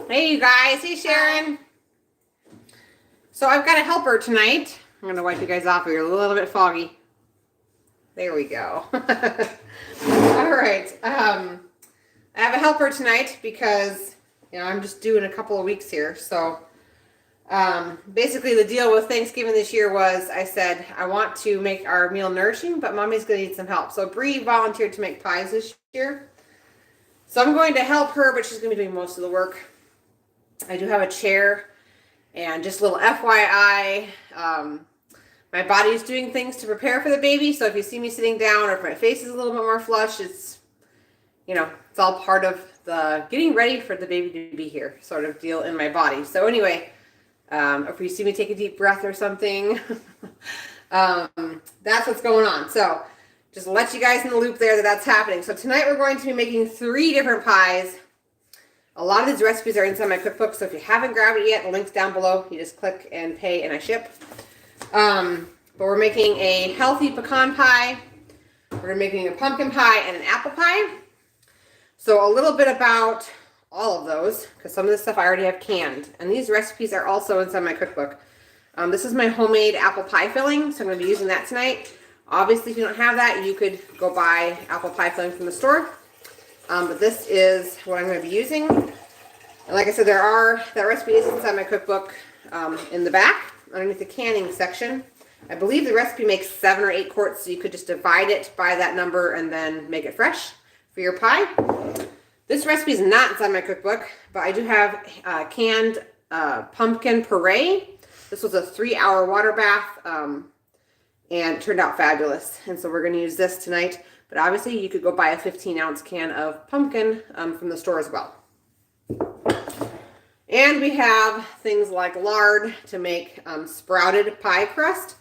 Hey, you guys. Hey, Sharon. So I've got a helper tonight. I'm going to wipe you guys off. You're a little bit foggy. There we go. All right. I have a helper tonight because, I'm just doing a couple of weeks here. So basically the deal with Thanksgiving this year was I said, I want to make our meal nourishing, but Mommy's going to need some help. So Bree volunteered to make pies this year. So I'm going to help her, but she's going to be doing most of the work. I do have a chair, and just a little FYI, my body's doing things to prepare for the baby, so if you see me sitting down or if my face is a little bit more flush, it's, it's all part of the getting ready for the baby to be here sort of deal in my body. So anyway, if you see me take a deep breath or something, that's what's going on. So just let you guys in the loop there that's happening. So tonight we're going to be making 3 different pies. A lot of these recipes are inside my cookbook, so if you haven't grabbed it yet, the link's down below. You just click and pay and I ship. But we're making a healthy pecan pie. We're making a pumpkin pie and an apple pie. So a little bit about all of those, because some of this stuff I already have canned. And these recipes are also inside my cookbook. This is my homemade apple pie filling, so I'm going to be using that tonight. Obviously, if you don't have that, you could go buy apple pie filling from the store. But this is what I'm going to be using. And like I said, that recipe is inside my cookbook in the back, underneath the canning section. I believe the recipe makes 7 or 8 quarts, so you could just divide it by that number and then make it fresh for your pie. This recipe is not inside my cookbook, but I do have canned pumpkin puree. This was a 3-hour water bath, and it turned out fabulous. And so we're going to use this tonight. But obviously, you could go buy a 15-ounce can of pumpkin from the store as well. And we have things like lard to make sprouted pie crust.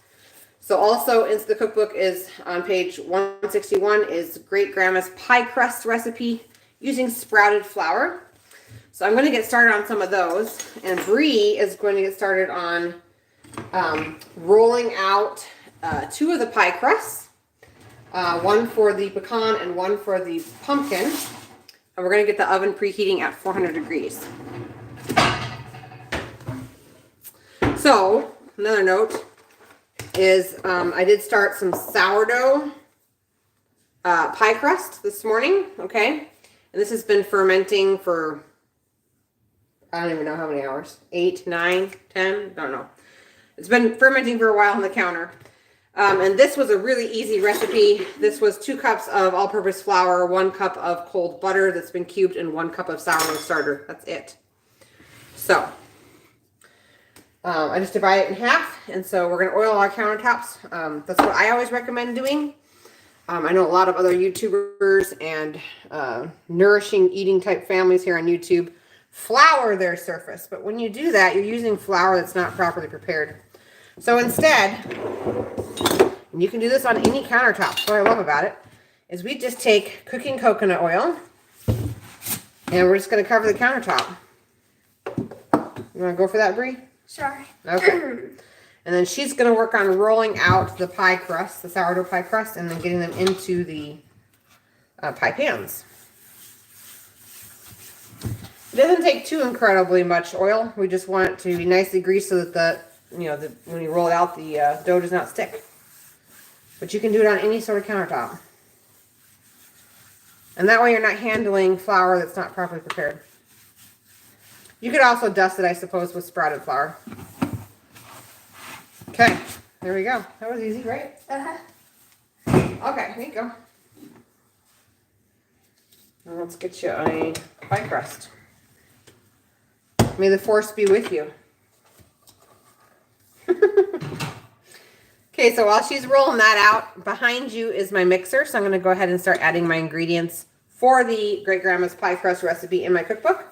So also into the cookbook is on page 161 is Great Grandma's pie crust recipe using sprouted flour. So I'm going to get started on some of those. And Bree is going to get started on rolling out 2 of the pie crusts. One for the pecan and one for the pumpkin. And we're going to get the oven preheating at 400 degrees. So, another note is I did start some sourdough pie crust this morning, okay? And this has been fermenting for, I don't even know how many hours. 8, 9, 10, don't know. It's been fermenting for a while on the counter. And this was a really easy recipe. This was 2 cups of all-purpose flour, 1 cup of cold butter that's been cubed, and 1 cup of sourdough starter. That's it. So, I just divide it in half, and so we're going to oil our countertops. That's what I always recommend doing. I know a lot of other YouTubers and nourishing eating type families here on YouTube flour their surface. But when you do that, you're using flour that's not properly prepared. So instead, and you can do this on any countertop. What I love about it is we just take cooking coconut oil and we're just going to cover the countertop. You want to go for that, Bree? Sure. Okay. And then she's going to work on rolling out the pie crust, the sourdough pie crust, and then getting them into the pie pans. It doesn't take too incredibly much oil. We just want it to be nicely greased so that when you roll it out, the dough does not stick. But you can do it on any sort of countertop. And that way you're not handling flour that's not properly prepared. You could also dust it, I suppose, with sprouted flour. Okay, there we go. That was easy, right? Uh-huh. Okay, here you go. Now let's get you a pie crust. May the force be with you. Okay, so while she's rolling that out, behind you is my mixer. So I'm going to go ahead and start adding my ingredients for the Great Grandma's pie crust recipe in my cookbook.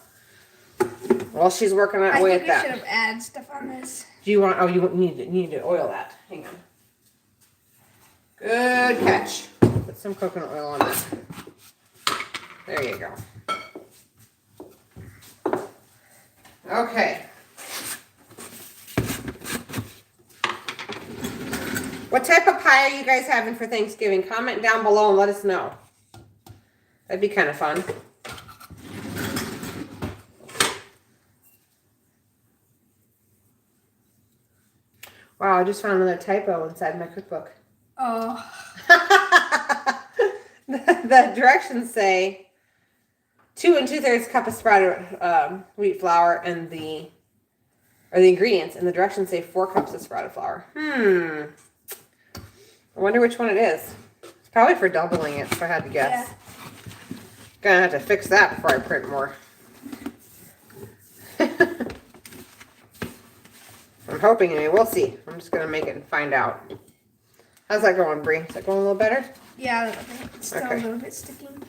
While she's working away at that. I think we should have added stuff on this. Do you want, you need to oil that. Hang on. Good catch. Put some coconut oil on that. There you go. Okay. What type of pie are you guys having for Thanksgiving? Comment down below and let us know. That'd be kind of fun. Wow, I just found another typo inside my cookbook. Oh. The directions say 2 2/3 cup of sprouted wheat flour and the ingredients, and the directions say 4 cups of sprouted flour. I wonder which one it is. It's probably for doubling it, if I had to guess. Yeah. Gonna have to fix that before I print more. I'm hoping, anyway. We'll see. I'm just gonna make it and find out. How's that going, Brie? Is that going a little better? Yeah, a little bit. It's still Okay. a little bit sticking.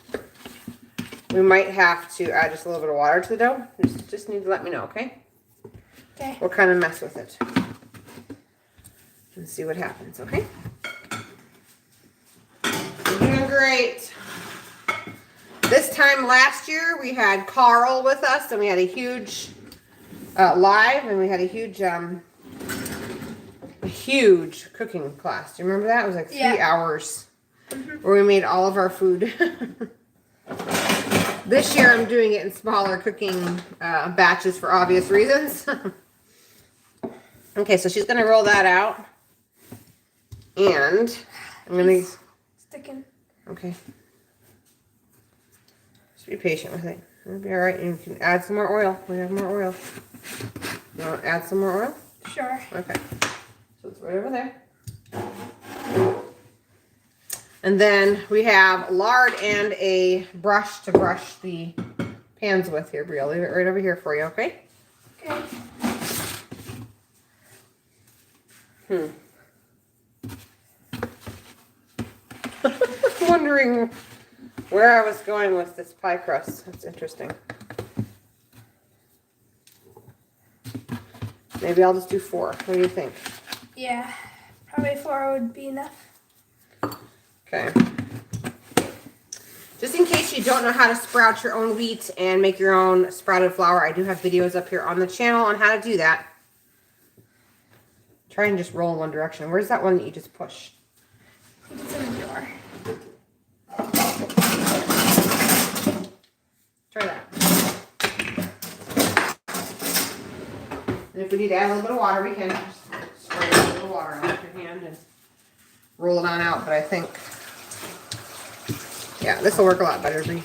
We might have to add just a little bit of water to the dough. Just need to let me know, okay? Okay. We'll kind of mess with it and see what happens, okay? You're doing great. This time last year, we had Carl with us, and we had a huge live, and we had a huge cooking class. Do you remember that? It was like 3 hours where we made all of our food. This year, I'm doing it in smaller cooking batches for obvious reasons. Okay, so she's going to roll that out. And I'm going to... Sticking. Okay. Just be patient with it. It'll be alright. You can add some more oil. We have more oil. You want to add some more oil? Sure. Okay. So it's right over there. And then we have lard and a brush to brush the pans with here, Brie. I'll leave it right over here for you, okay? Okay. Wondering where I was going with this pie crust. That's interesting. Maybe I'll just do 4. What do you think? Yeah. Probably 4 would be enough. Okay. Just in case you don't know how to sprout your own wheat and make your own sprouted flour, I do have videos up here on the channel on how to do that. Try and just roll in one direction. Where's that one that you just push? I think it's in the door. Try that. And if we need to add a little bit of water, we can just spray a little bit of water on your hand and roll it on out. But I think, yeah, this will work a lot better. That's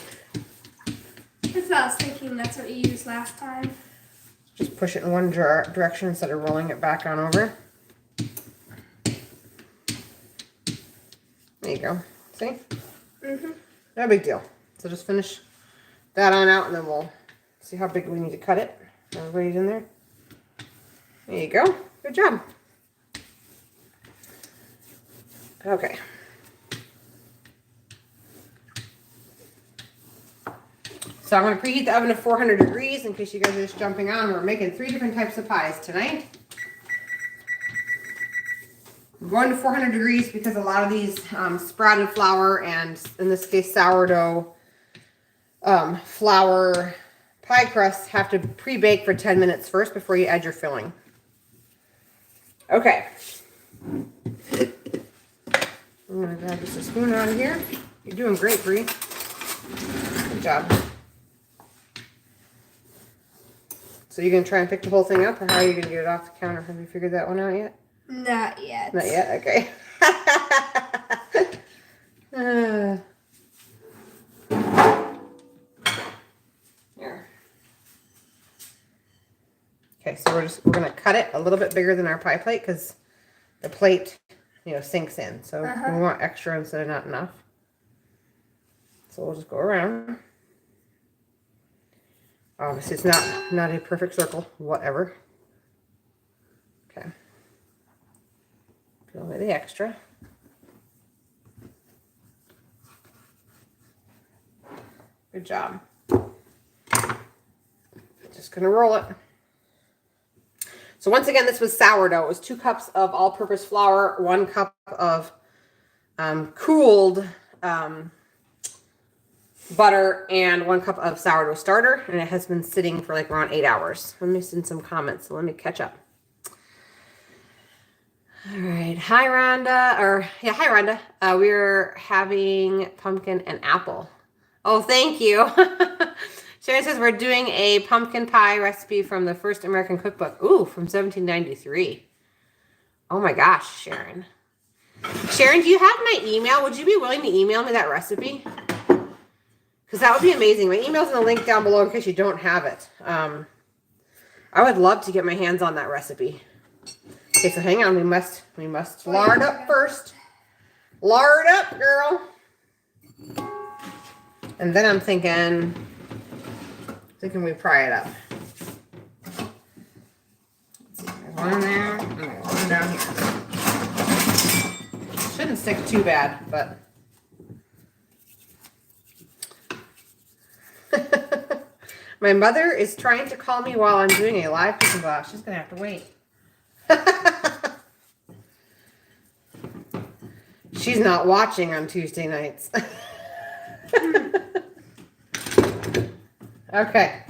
what I was thinking. That's what you used last time. Just push it in one direction instead of rolling it back on over. There you go. See? No big deal. So just finish that on out, and then we'll see how big we need to cut it. Everybody's in there. There you go. Good job. Okay. So I'm going to preheat the oven to 400 degrees in case you guys are just jumping on. We're making 3 different types of pies tonight. I'm going to 400 degrees because a lot of these sprouted flour and, in this case, sourdough flour pie crusts have to pre-bake for 10 minutes first before you add your filling. Okay. I'm going to grab just a spoon out of here. You're doing great, Brie. Good job. So you're going to try and pick the whole thing up, or how are you going to get it off the counter? Have you figured that one out yet? Not yet. Not yet? Okay. Here. Okay, so we're going to cut it a little bit bigger than our pie plate because the plate, sinks in. So we want extra instead of not enough. So we'll just go around. Obviously, it's not a perfect circle, whatever. Okay. Peel away the extra. Good job. Just gonna roll it. So once again, this was sourdough. It was 2 cups of all-purpose flour, 1 cup of cooled butter, and 1 cup of sourdough starter, and it has been sitting for like around 8 hours. I'm missing some comments, so let me catch up. All right, hi Rhonda, hi Rhonda. We're having pumpkin and apple. Oh, thank you. Sharon says we're doing a pumpkin pie recipe from the first American cookbook. Ooh, from 1793. Oh my gosh, Sharon. Sharon, do you have my email? Would you be willing to email me that recipe? Because that would be amazing. My email's in the link down below in case you don't have it. I would love to get my hands on that recipe. Okay, so hang on. We must lard up first. Lard up, girl. And then I'm thinking we pry it up. Let's see, there's one in there, and there's one down here. Shouldn't stick too bad, but. My mother is trying to call me while I'm doing a live cooking class. She's going to have to wait. She's not watching on Tuesday nights. Okay.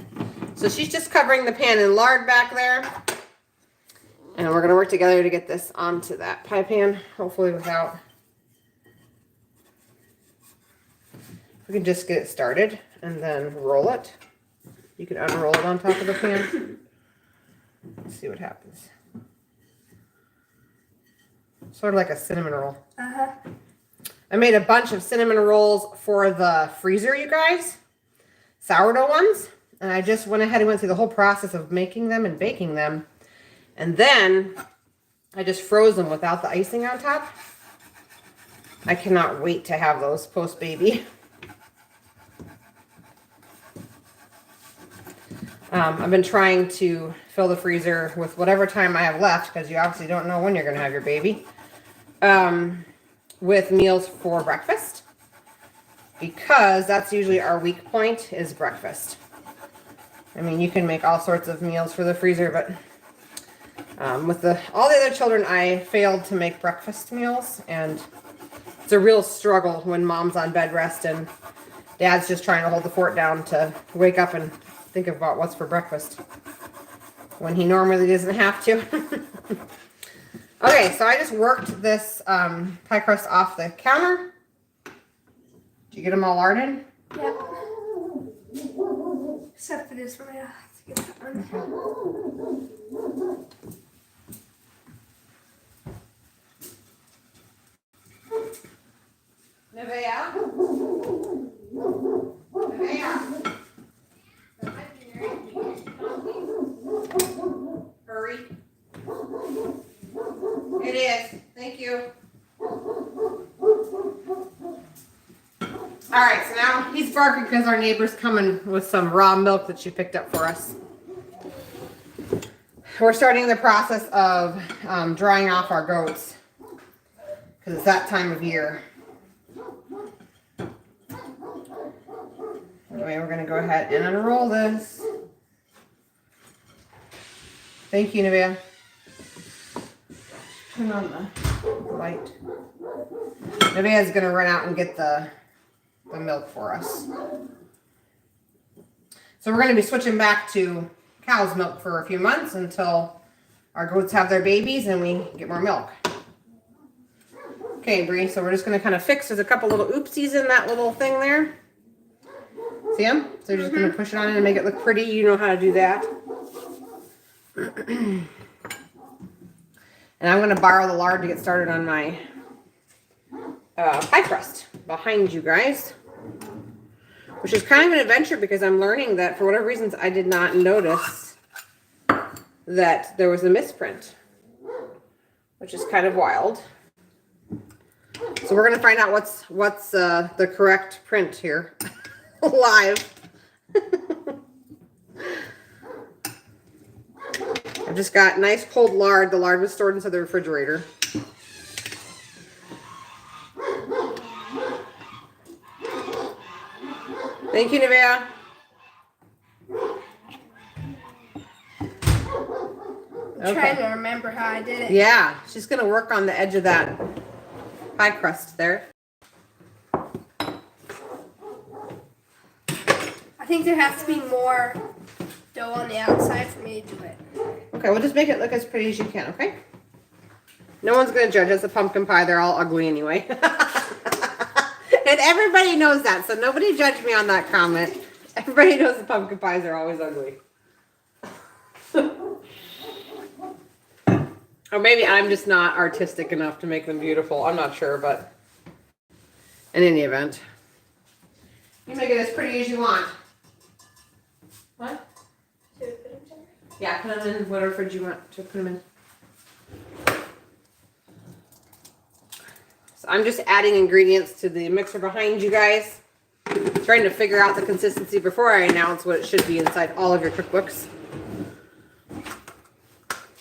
So she's just covering the pan in lard back there. And we're going to work together to get this onto that pie pan. Hopefully without... We can just get it started and then roll it. You can unroll it on top of the pan. Let's see what happens. Sort of like a cinnamon roll. Uh-huh. I made a bunch of cinnamon rolls for the freezer, you guys. Sourdough ones. And I just went ahead and went through the whole process of making them and baking them. And then I just froze them without the icing on top. I cannot wait to have those post-baby. I've been trying to fill the freezer with whatever time I have left, because you obviously don't know when you're going to have your baby, with meals for breakfast, because that's usually our weak point is breakfast. I mean, you can make all sorts of meals for the freezer, but with all the other children, I failed to make breakfast meals, and it's a real struggle when mom's on bed rest and dad's just trying to hold the fort down to wake up and think about what's for breakfast when he normally doesn't have to. Okay, so I just worked this pie crust off the counter. Did you get them all larded? Yep. Except for this one, I have to get that one. Nevaeh? Nevaeh? Hurry. It is. Thank you. Alright, so now he's barking because our neighbor's coming with some raw milk that she picked up for us. We're starting the process of drying off our goats because it's that time of year. Anyway, we're going to go ahead and unroll this. Thank you, Nevaeh. Turn on the light. Nevaeh's going to run out and get the milk for us. So we're going to be switching back to cow's milk for a few months until our goats have their babies and we get more milk. Okay, Bree, so we're just going to kind of fix. There's a couple little oopsies in that little thing there. See them? So you're just going to push it on in and make it look pretty. You know how to do that. And I'm going to borrow the lard to get started on my pie crust behind you guys. Which is kind of an adventure because I'm learning that for whatever reasons I did not notice that there was a misprint. Which is kind of wild. So we're going to find out what's the correct print here. Live. I've just got nice cold lard. The lard was stored inside the refrigerator. Thank you, Nevaeh. I'm trying to remember how I did it. Yeah, she's going to work on the edge of that pie crust there. I think there has to be more dough on the outside for me to do it. Okay, we'll just make it look as pretty as you can, okay? No one's going to judge us a pumpkin pie. They're all ugly anyway. And everybody knows that, so nobody judge me on that comment. Everybody knows the pumpkin pies are always ugly. Or maybe I'm just not artistic enough to make them beautiful. I'm not sure, but in any event. You make it as pretty as you want. What? Yeah, put them in whatever fridge you want to put them in. So I'm just adding ingredients to the mixer behind you guys. Trying to figure out the consistency before I announce what it should be inside all of your cookbooks.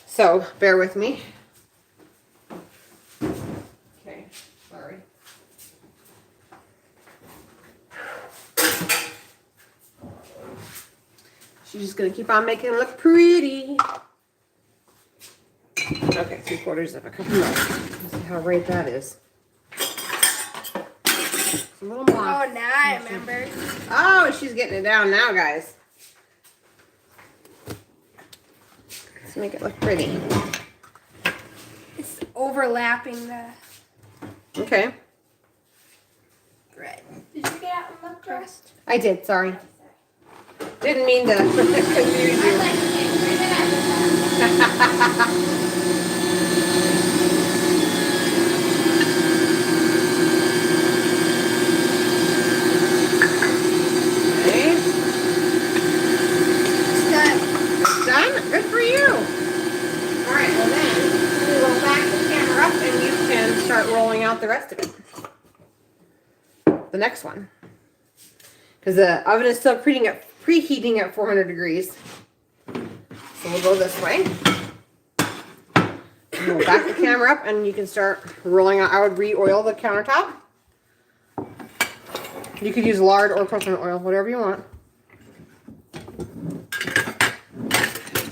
So, bear with me. Okay, sorry. She's just going to keep on making it look pretty. Okay, 3/4 of a cup. Let's see how right that is. A little more. Oh, now I remember. Oh, she's getting it down now, guys. Let's make it look pretty. It's overlapping the Okay. bread. Did you get out and look crust? I did, sorry. Didn't mean to confuse you. Okay. It's done. It's done? Good for you. All right, well then, we will back the camera up and you can start rolling out the rest of it. The next one. Because the oven is still preheating at 400 degrees. So we'll go this way. And we'll back the camera up and you can start rolling out. I would re-oil the countertop. You could use lard or coconut oil, whatever you want.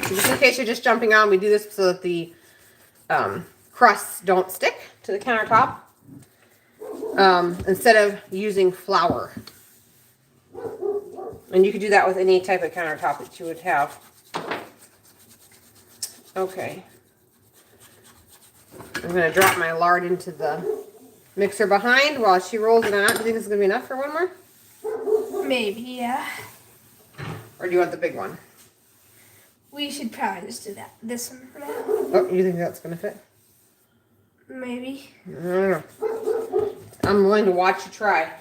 Just in case you're just jumping on, we do this so that the crusts don't stick to the countertop. Instead of using flour. And you could do that with any type of countertop that you would have. Okay. I'm going to drop my lard into the mixer behind while she rolls it out. Do you think this is going to be enough for one more? Maybe, yeah. Or do you want the big one? We should probably just do that. This one for now. Oh, you think that's going to fit? Maybe. I don't know. I'm willing to watch you try.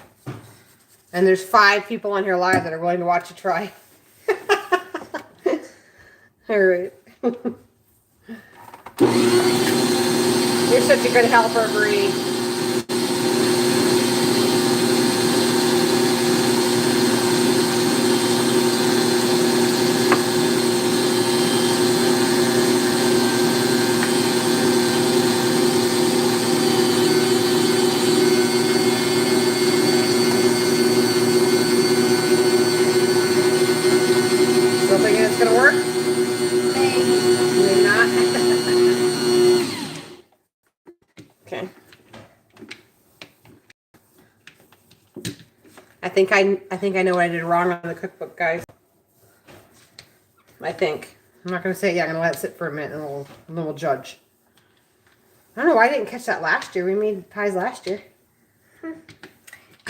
And there's 5 people on here live that are willing to watch you try. All right. You're such a good helper, Bree. Still thinking it's gonna work? Maybe not. Okay. I think I know what I did wrong on the cookbook, guys. I think. I'm not gonna say it yet. I'm gonna let it sit for a minute and then we'll judge. I don't know why I didn't catch that last year. We made pies last year.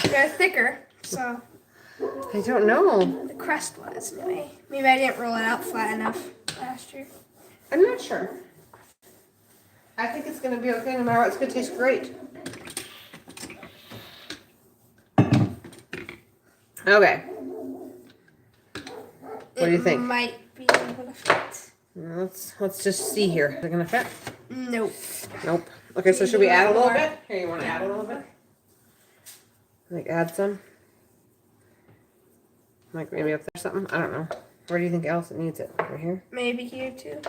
They're thicker, so I don't know. the crust was anyway. Maybe I didn't roll it out flat enough last year. I'm not sure. I think it's gonna be okay no matter what. It's gonna taste great. Okay. What do you think? It might be able to fit. Let's just see here. Is it gonna fit? Nope. Nope. Okay, so should we add a little bit? Here, you want to add a little bit? Like add some? Like maybe up there something? I don't know. Where do you think else it needs it? Right here? Maybe here too.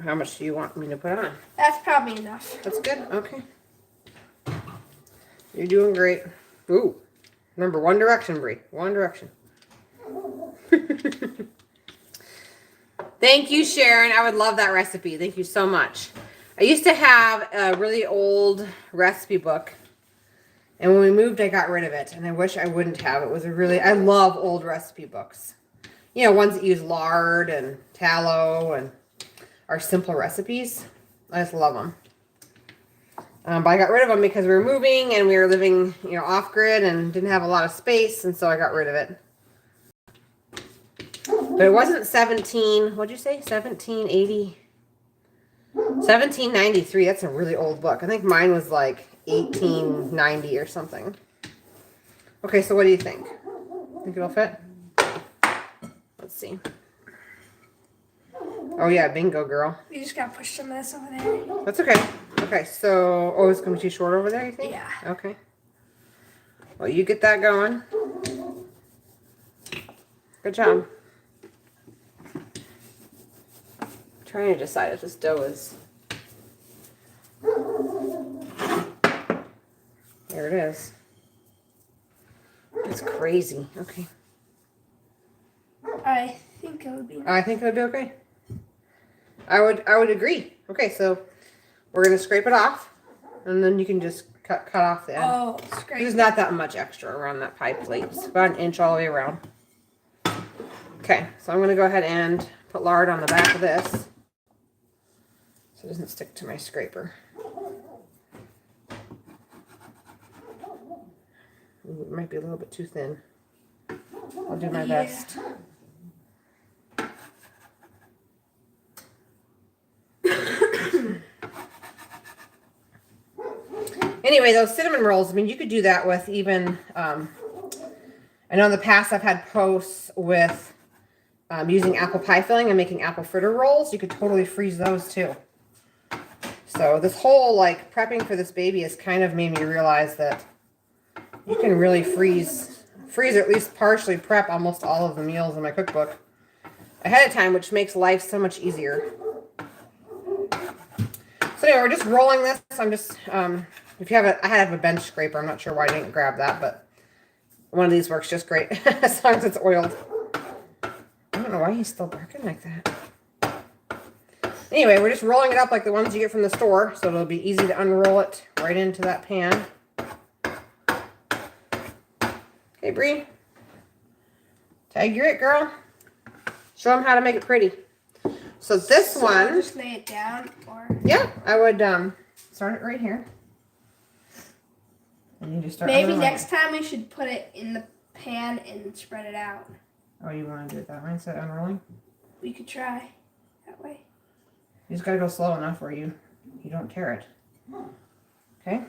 How much do you want me to put on? That's probably enough. That's good? Okay. You're doing great. Ooh. Remember, one direction, Brie. One direction. Thank you, Sharon. I would love that recipe. Thank you so much. I used to have a really old recipe book. And when we moved, I got rid of it. And I wish I wouldn't have. It was I love old recipe books. You know, ones that use lard and tallow and are simple recipes. I just love them. But I got rid of them because we were moving and we were living, you know, off grid and didn't have a lot of space. And so I got rid of it. But it wasn't 17, what'd you say? 1780. 1793. That's a really old book. I think mine was like 1890 or something. Okay, so what do you think? Think it'll fit? Let's see. Oh yeah, bingo, girl. You just gotta push some of this over there. That's okay. Okay, so it's gonna be too short over there, you think? Yeah. Okay. Well, you get that going. Good job. I'm trying to decide if this dough is. There it is. It's crazy. Okay. I think it would be. I think it would be okay. I would agree. Okay, so we're gonna scrape it off, and then you can just cut off the end. Oh, scrape. There's not that much extra around that pie plate. It's about 1 inch all the way around. Okay, so I'm gonna go ahead and put lard on the back of this, so it doesn't stick to my scraper. Ooh, it might be a little bit too thin. I'll do my best. Anyway, those cinnamon rolls, I mean, you could do that with even, I know in the past I've had posts with using apple pie filling and making apple fritter rolls. You could totally freeze those too. So this whole like prepping for this baby has kind of made me realize that you can really freeze or at least partially prep almost all of the meals in my cookbook ahead of time, which makes life so much easier. So anyway, we're just rolling this. I'm just, if you have I have a bench scraper. I'm not sure why I didn't grab that, but one of these works just great as long as it's oiled. I don't know why he's still barking like that. Anyway, we're just rolling it up like the ones you get from the store, so it'll be easy to unroll it right into that pan. Okay, Bree. Tag you're it, girl. Show them how to make it pretty. So this one, just lay it down, or yeah, I would start it right here. And you just start. maybe next time we should put it in the pan and spread it out. Oh, you want to do it that way instead of unrolling? We could try that way. You just gotta go slow enough where you don't tear it. Okay.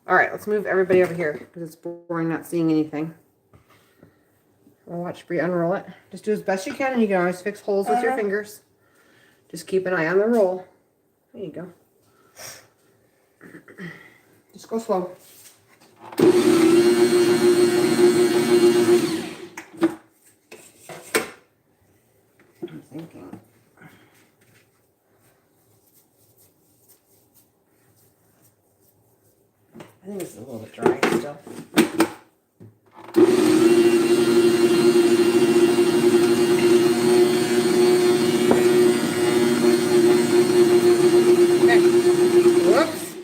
All right, let's move everybody over here because it's boring not seeing anything. We'll watch Bree unroll it. Just do as best you can, and you can always fix holes with your fingers. Just keep an eye on the roll. There you go. Just go slow. I'm thinking. I think it's a little bit dry still. Okay. Whoops.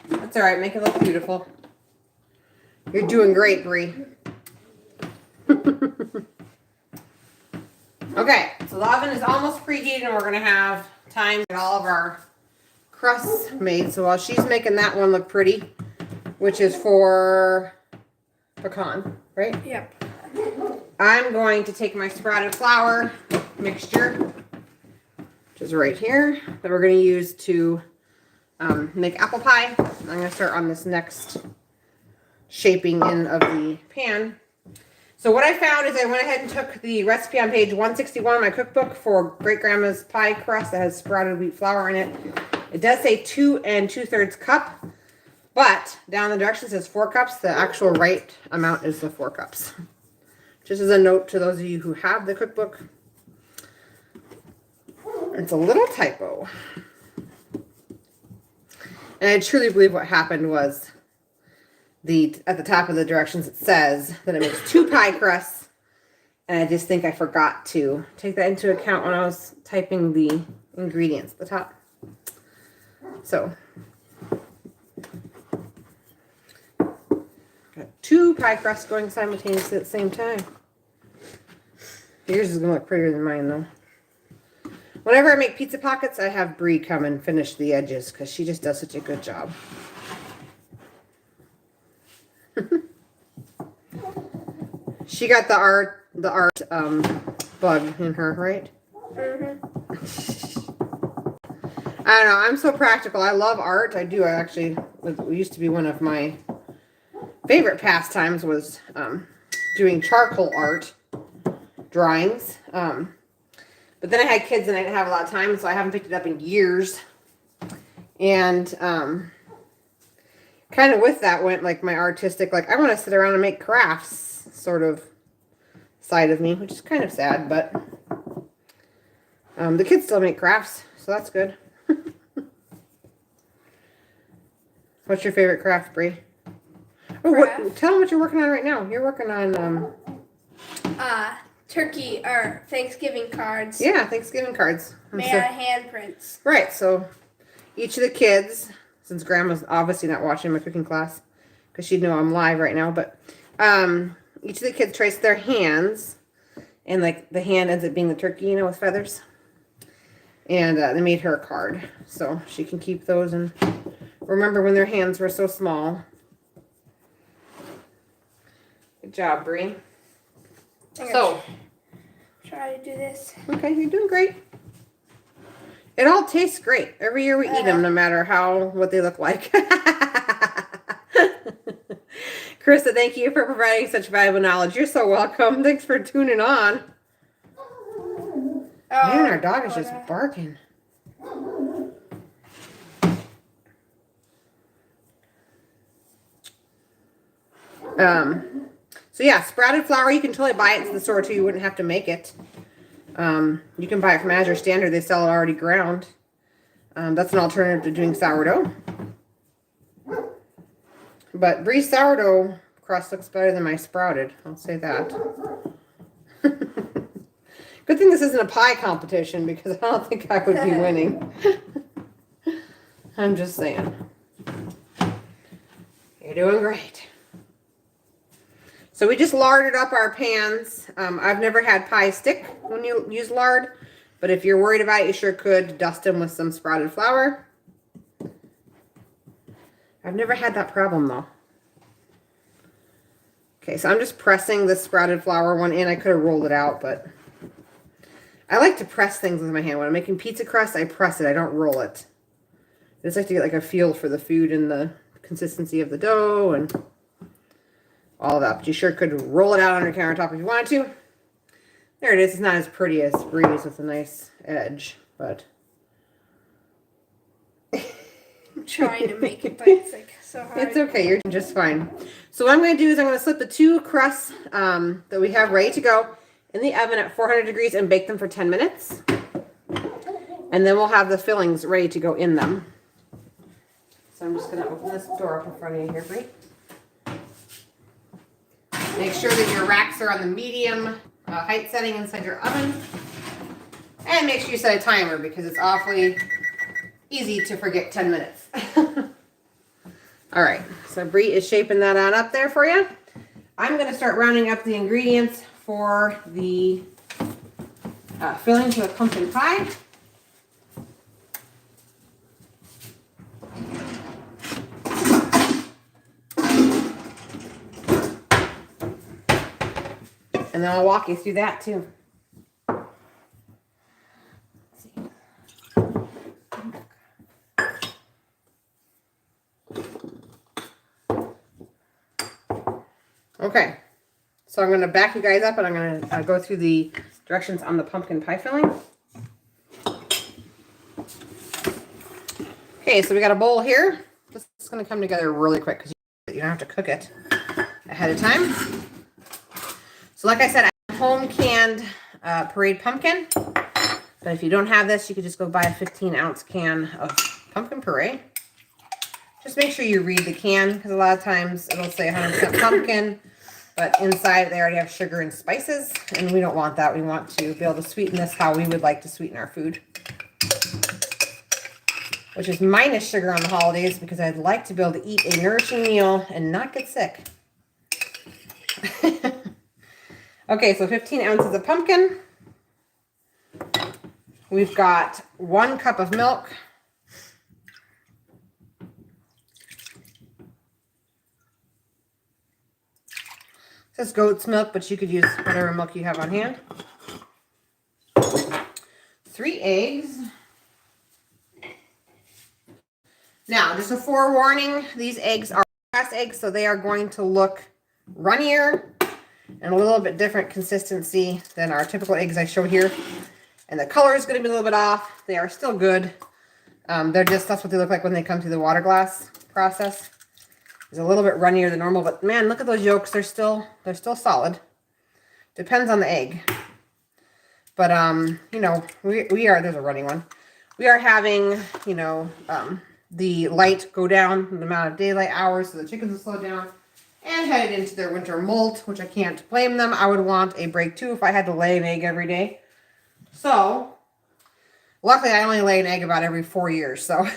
That's all right. Make it look beautiful. You're doing great, Bree. Okay, so the oven is almost preheated and we're going to have time to get all of our crusts made. So while she's making that one look pretty, which is for pecan, right? Yep. I'm going to take my sprouted flour mixture, which is right here, that we're going to use to make apple pie. I'm going to start on this next shaping in of the pan. So what I found is I went ahead and took the recipe on page 161 of my cookbook for Great Grandma's pie crust that has sprouted wheat flour in it. It does say 2 2/3 cup, but down the directions says 4 cups. The actual right amount is the 4 cups. Just as a note to those of you who have the cookbook, it's a little typo. And I truly believe what happened was at the top of the directions it says that it makes 2 pie crusts, and I just think I forgot to take that into account when I was typing the ingredients at the top. So got 2 pie crusts going simultaneously at the same time. Yours is gonna look prettier than mine though. Whenever I make pizza pockets, I have Bree come and finish the edges because she just does such a good job. She got the art bug in her, right? Mm-hmm. I don't know. I'm so practical. I love art. I do. I actually, it used to be one of my favorite pastimes was doing charcoal art drawings. But then I had kids and I didn't have a lot of time, so I haven't picked it up in years. And kind of with that went like my artistic, like I want to sit around and make crafts sort of side of me, which is kind of sad, but the kids still make crafts, so that's good. What's your favorite craft, Bree? Oh, tell them what you're working on right now. You're working on turkey or Thanksgiving cards. Yeah, Thanksgiving cards. Made out of handprints. Right, so each of the kids, since Grandma's obviously not watching my cooking class, because she'd know I'm live right now, but each of the kids trace their hands, and like the hand ends up being the turkey, you know, with feathers. And they made her a card, so she can keep those and remember when their hands were so small. Good job, Bree. So, try to do this. Okay, you're doing great. It all tastes great. Every year we eat them, no matter what they look like. Krista, thank you for providing such valuable knowledge. You're so welcome. Thanks for tuning on. Man, our dog is just barking. So yeah, sprouted flour, you can totally buy it in the store too. You wouldn't have to make it. You can buy it from Azure Standard. They sell it already ground. That's an alternative to doing sourdough. But Bree's sourdough crust looks better than my sprouted. I'll say that. Good thing this isn't a pie competition because I don't think I would be winning. I'm just saying. You're doing great. So we just larded up our pans. I've never had pie stick when you use lard, but if you're worried about it, you sure could dust them with some sprouted flour. I've never had that problem though. Okay, so I'm just pressing the sprouted flour one in. I could have rolled it out, but I like to press things with my hand. When I'm making pizza crust, I press it. I don't roll it. I just like to get like a feel for the food and the consistency of the dough and all that. But you sure could roll it out on your countertop if you wanted to. There it is. It's not as pretty as Bree's with a nice edge, but I'm trying to make it, but it's like so hard. It's okay. You're just fine. So what I'm going to do is I'm going to slip the two crusts that we have ready to go in the oven at 400 degrees and bake them for 10 minutes. And then we'll have the fillings ready to go in them. So I'm just going to open this door up in front of you here, Bree. Make sure that your racks are on the medium height setting inside your oven. And make sure you set a timer because it's awfully easy to forget 10 minutes. All right, so Bree is shaping that on up there for you. I'm going to start rounding up the ingredients for the filling for the pumpkin pie. And then I'll walk you through that too. Okay, so I'm going to back you guys up and I'm going to go through the directions on the pumpkin pie filling. Okay, so we got a bowl here. This is going to come together really quick because you don't have to cook it ahead of time. So like I said, I have home canned parade pumpkin. But if you don't have this, you could just go buy a 15-ounce can of pumpkin puree. Just make sure you read the can because a lot of times it'll say 100% pumpkin, but inside they already have sugar and spices, and we don't want that. We want to be able to sweeten this how we would like to sweeten our food, which is minus sugar on the holidays because I'd like to be able to eat a nourishing meal and not get sick. Okay, so 15 ounces of pumpkin. We've got 1 cup of milk. It says goat's milk, but you could use whatever milk you have on hand. 3 eggs. Now, just a forewarning, these eggs are grass eggs, so they are going to look runnier and a little bit different consistency than our typical eggs I showed here. And the color is going to be a little bit off. They are still good. That's what they look like when they come through the water glass process. It's a little bit runnier than normal, but man, look at those yolks. They're still solid. Depends on the egg. But, you know, there's a running one. We are having, you know, the light go down, the amount of daylight hours, so the chickens will slow down and headed into their winter molt, which I can't blame them. I would want a break too if I had to lay an egg every day. So, luckily I only lay an egg about every 4 years, so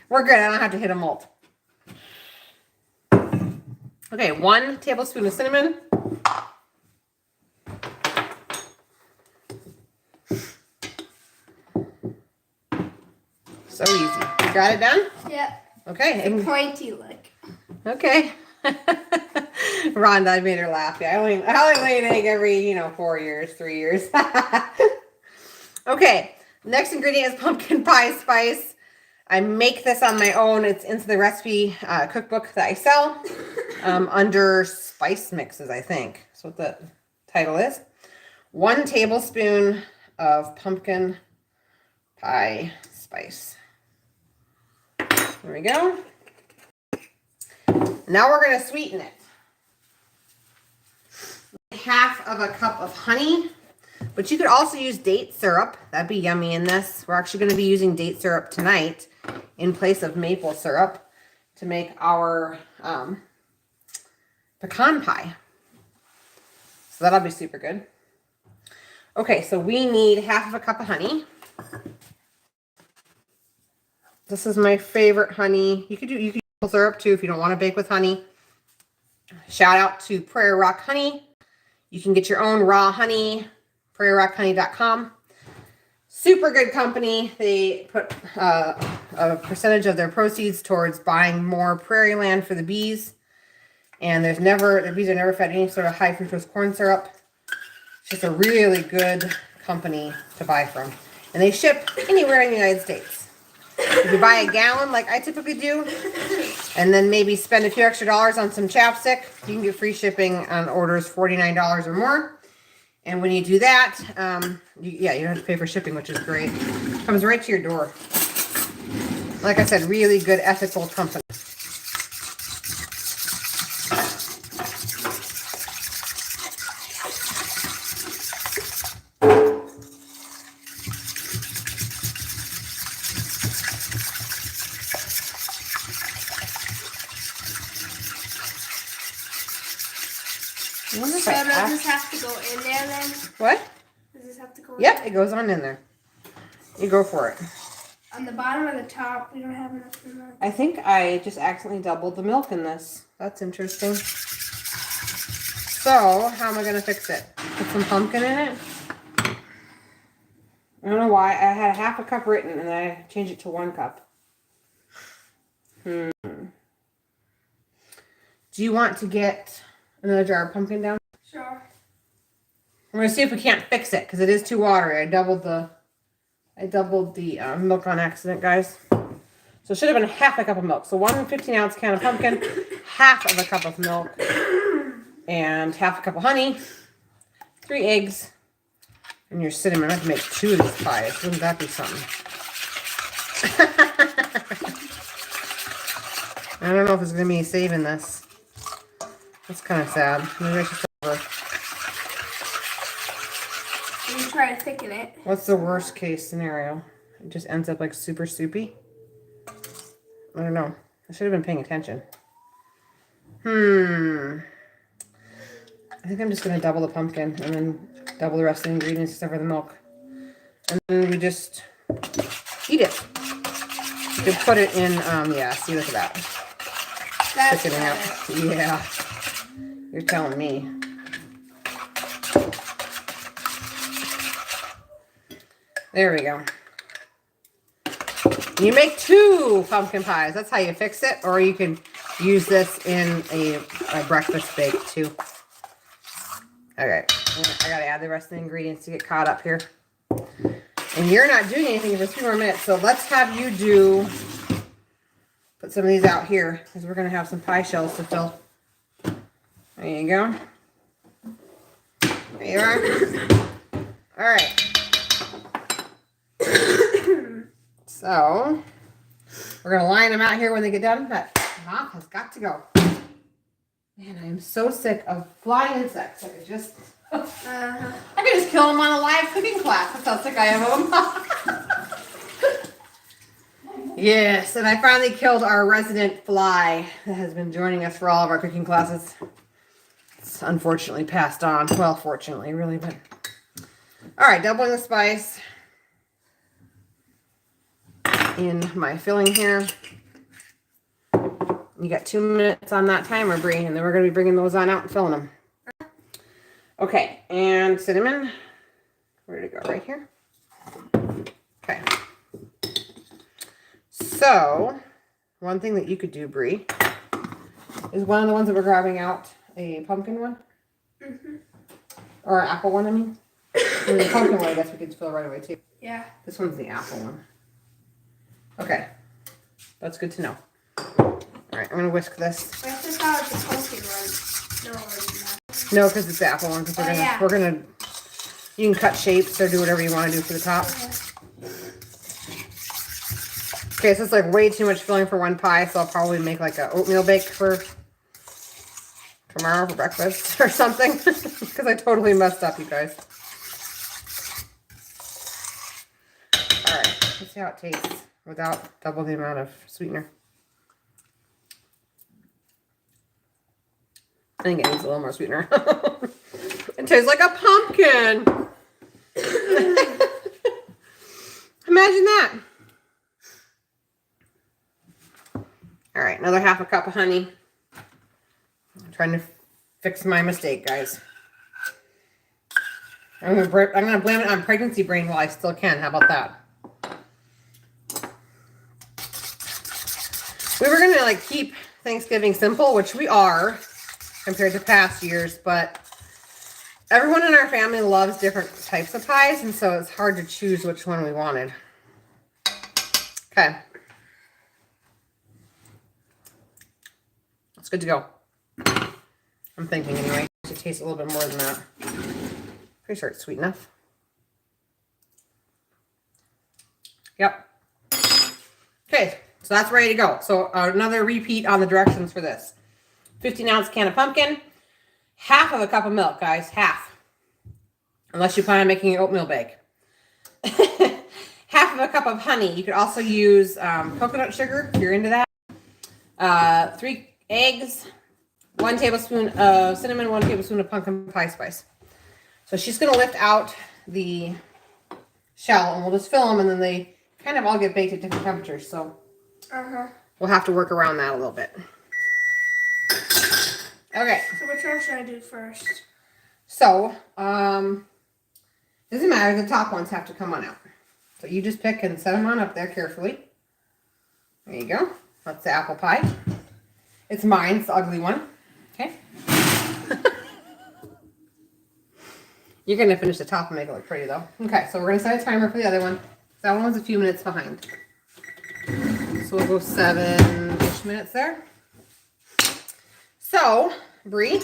we're good. I don't have to hit a molt. Okay, 1 tablespoon of cinnamon. So easy. You got it done? Yeah. Okay. It's a pointy look. Okay. Rhonda, I made her laugh. Yeah, I only lay an egg every, 4 years, 3 years. Okay. Next ingredient is pumpkin pie spice. I make this on my own. It's into the recipe cookbook that I sell under spice mixes, I think. That's what the title is. 1 tablespoon of pumpkin pie spice. There we go. Now we're going to sweeten it. 1/2 cup of honey, but you could also use date syrup. That'd be yummy in this. We're actually going to be using date syrup tonight in place of maple syrup to make our pecan pie. So that'll be super good. Okay, so we need 1/2 cup of honey. This is my favorite honey. You could use maple syrup too if you don't want to bake with honey. Shout out to Prairie Rock Honey. You can get your own raw honey, prairierockhoney.com. Super good company. They put a percentage of their proceeds towards buying more prairie land for the bees. And the bees are never fed any sort of high fructose corn syrup. It's just a really good company to buy from. And they ship anywhere in the United States. If you buy a gallon like I typically do, and then maybe spend a few extra dollars on some chapstick, you can get free shipping on orders $49 or more. And when you do that, you don't have to pay for shipping, which is great. Comes right to your door. Like I said, really good ethical company. So does this have to go in there then? What? Does this have to go in Yep, there? it goes on in there. You go for it. On the bottom or the top, we don't have enough milk. I think I just accidentally doubled the milk in this. That's interesting. So, how am I going to fix it? Put some pumpkin in it? I don't know why. I had 1/2 cup written and then I changed it to 1 cup. Do you want to get another jar of pumpkin down? Sure. We're going to see if we can't fix it because it is too watery. I doubled the milk on accident, guys. So it should have been 1/2 cup of milk. So 1 15-ounce can of pumpkin, 1/2 cup of milk, and 1/2 cup of honey, 3 eggs, and your cinnamon. I have to make 2 of these pies. Wouldn't that be something? I don't know if it's going to be saving this. That's kind of sad. Maybe I should start over. You can try to thicken it. What's the worst case scenario? It just ends up like super soupy? I don't know. I should have been paying attention. I think I'm just going to double the pumpkin and then double the rest of the ingredients except for the milk. And then we just eat it. You can put it in, see, look at that. That's Thickening up. Yeah. You're telling me. There we go. You make 2 pumpkin pies. That's how you fix it. Or you can use this in a breakfast bake too. Okay. I gotta add the rest of the ingredients to get caught up here. And you're not doing anything for 3 more minutes. So let's have you do put some of these out here because we're going to have some pie shells to fill. There you go. There you are. All right. So, we're going to line them out here when they get done, but mom has got to go. Man, I am so sick of flying insects. I could just... I could just kill them on a live cooking class. That's how sick I am of them. Yes, and I finally killed our resident fly that has been joining us for all of our cooking classes. It's unfortunately passed on. Well, fortunately, really, but... All right, doubling the spice in my filling here. You got 2 minutes on that timer, Brie, and then we're going to be bringing those on out and filling them. Okay, and cinnamon. Where did it go? Right here? Okay. So, one thing that you could do, Brie, is one of the ones that we're grabbing out, a pumpkin one. Mm-hmm. Or an apple one, I mean. And the pumpkin one, I guess we could fill right away, too. Yeah. This one's the apple one. Okay. That's good to know. All right, I'm going to whisk this. I just thought it was the pumpkin one. No, it's not. No, because it's the apple one. Because we're gonna. You can cut shapes or do whatever you want to do for the top. Okay, so it's like way too much filling for one pie, so I'll probably make like an oatmeal bake for tomorrow for breakfast or something. Because I totally messed up, you guys. All right, let's see how it tastes without double the amount of sweetener. I think it needs a little more sweetener. It tastes like a pumpkin. Imagine that. All right, another half a cup of honey. I'm trying to fix my mistake, guys. I'm gonna blame it on pregnancy brain while I still can. How about that? We were gonna like keep Thanksgiving simple, which we are compared to past years, but everyone in our family loves different types of pies, and so it's hard to choose which one we wanted. Okay. It's good to go. I'm thinking anyway. It should taste a little bit more than that. Pretty sure it's sweet enough. Yep. Okay, so that's ready to go. So another repeat on the directions for this. 15-ounce can of pumpkin, half of a cup of milk, guys, half. Unless you plan on making an oatmeal bake. Half of a cup of honey. You could also use coconut sugar if you're into that. 3 eggs, 1 tablespoon of cinnamon, 1 tablespoon of pumpkin pie spice. So she's going to lift out the shell, and we'll just fill them, and then they kind of all get baked at different temperatures. So we'll have to work around that a little bit. Okay. So which one should I do first? So, doesn't matter. The top ones have to come on out. So you just pick and set them on up there carefully. There you go. That's the apple pie. It's mine. It's the ugly one. Okay. You're going to finish the top and make it look pretty, though. Okay, so we're going to set a timer for the other one. That one was a few minutes behind. So we'll go 7-ish minutes there. So, Brie,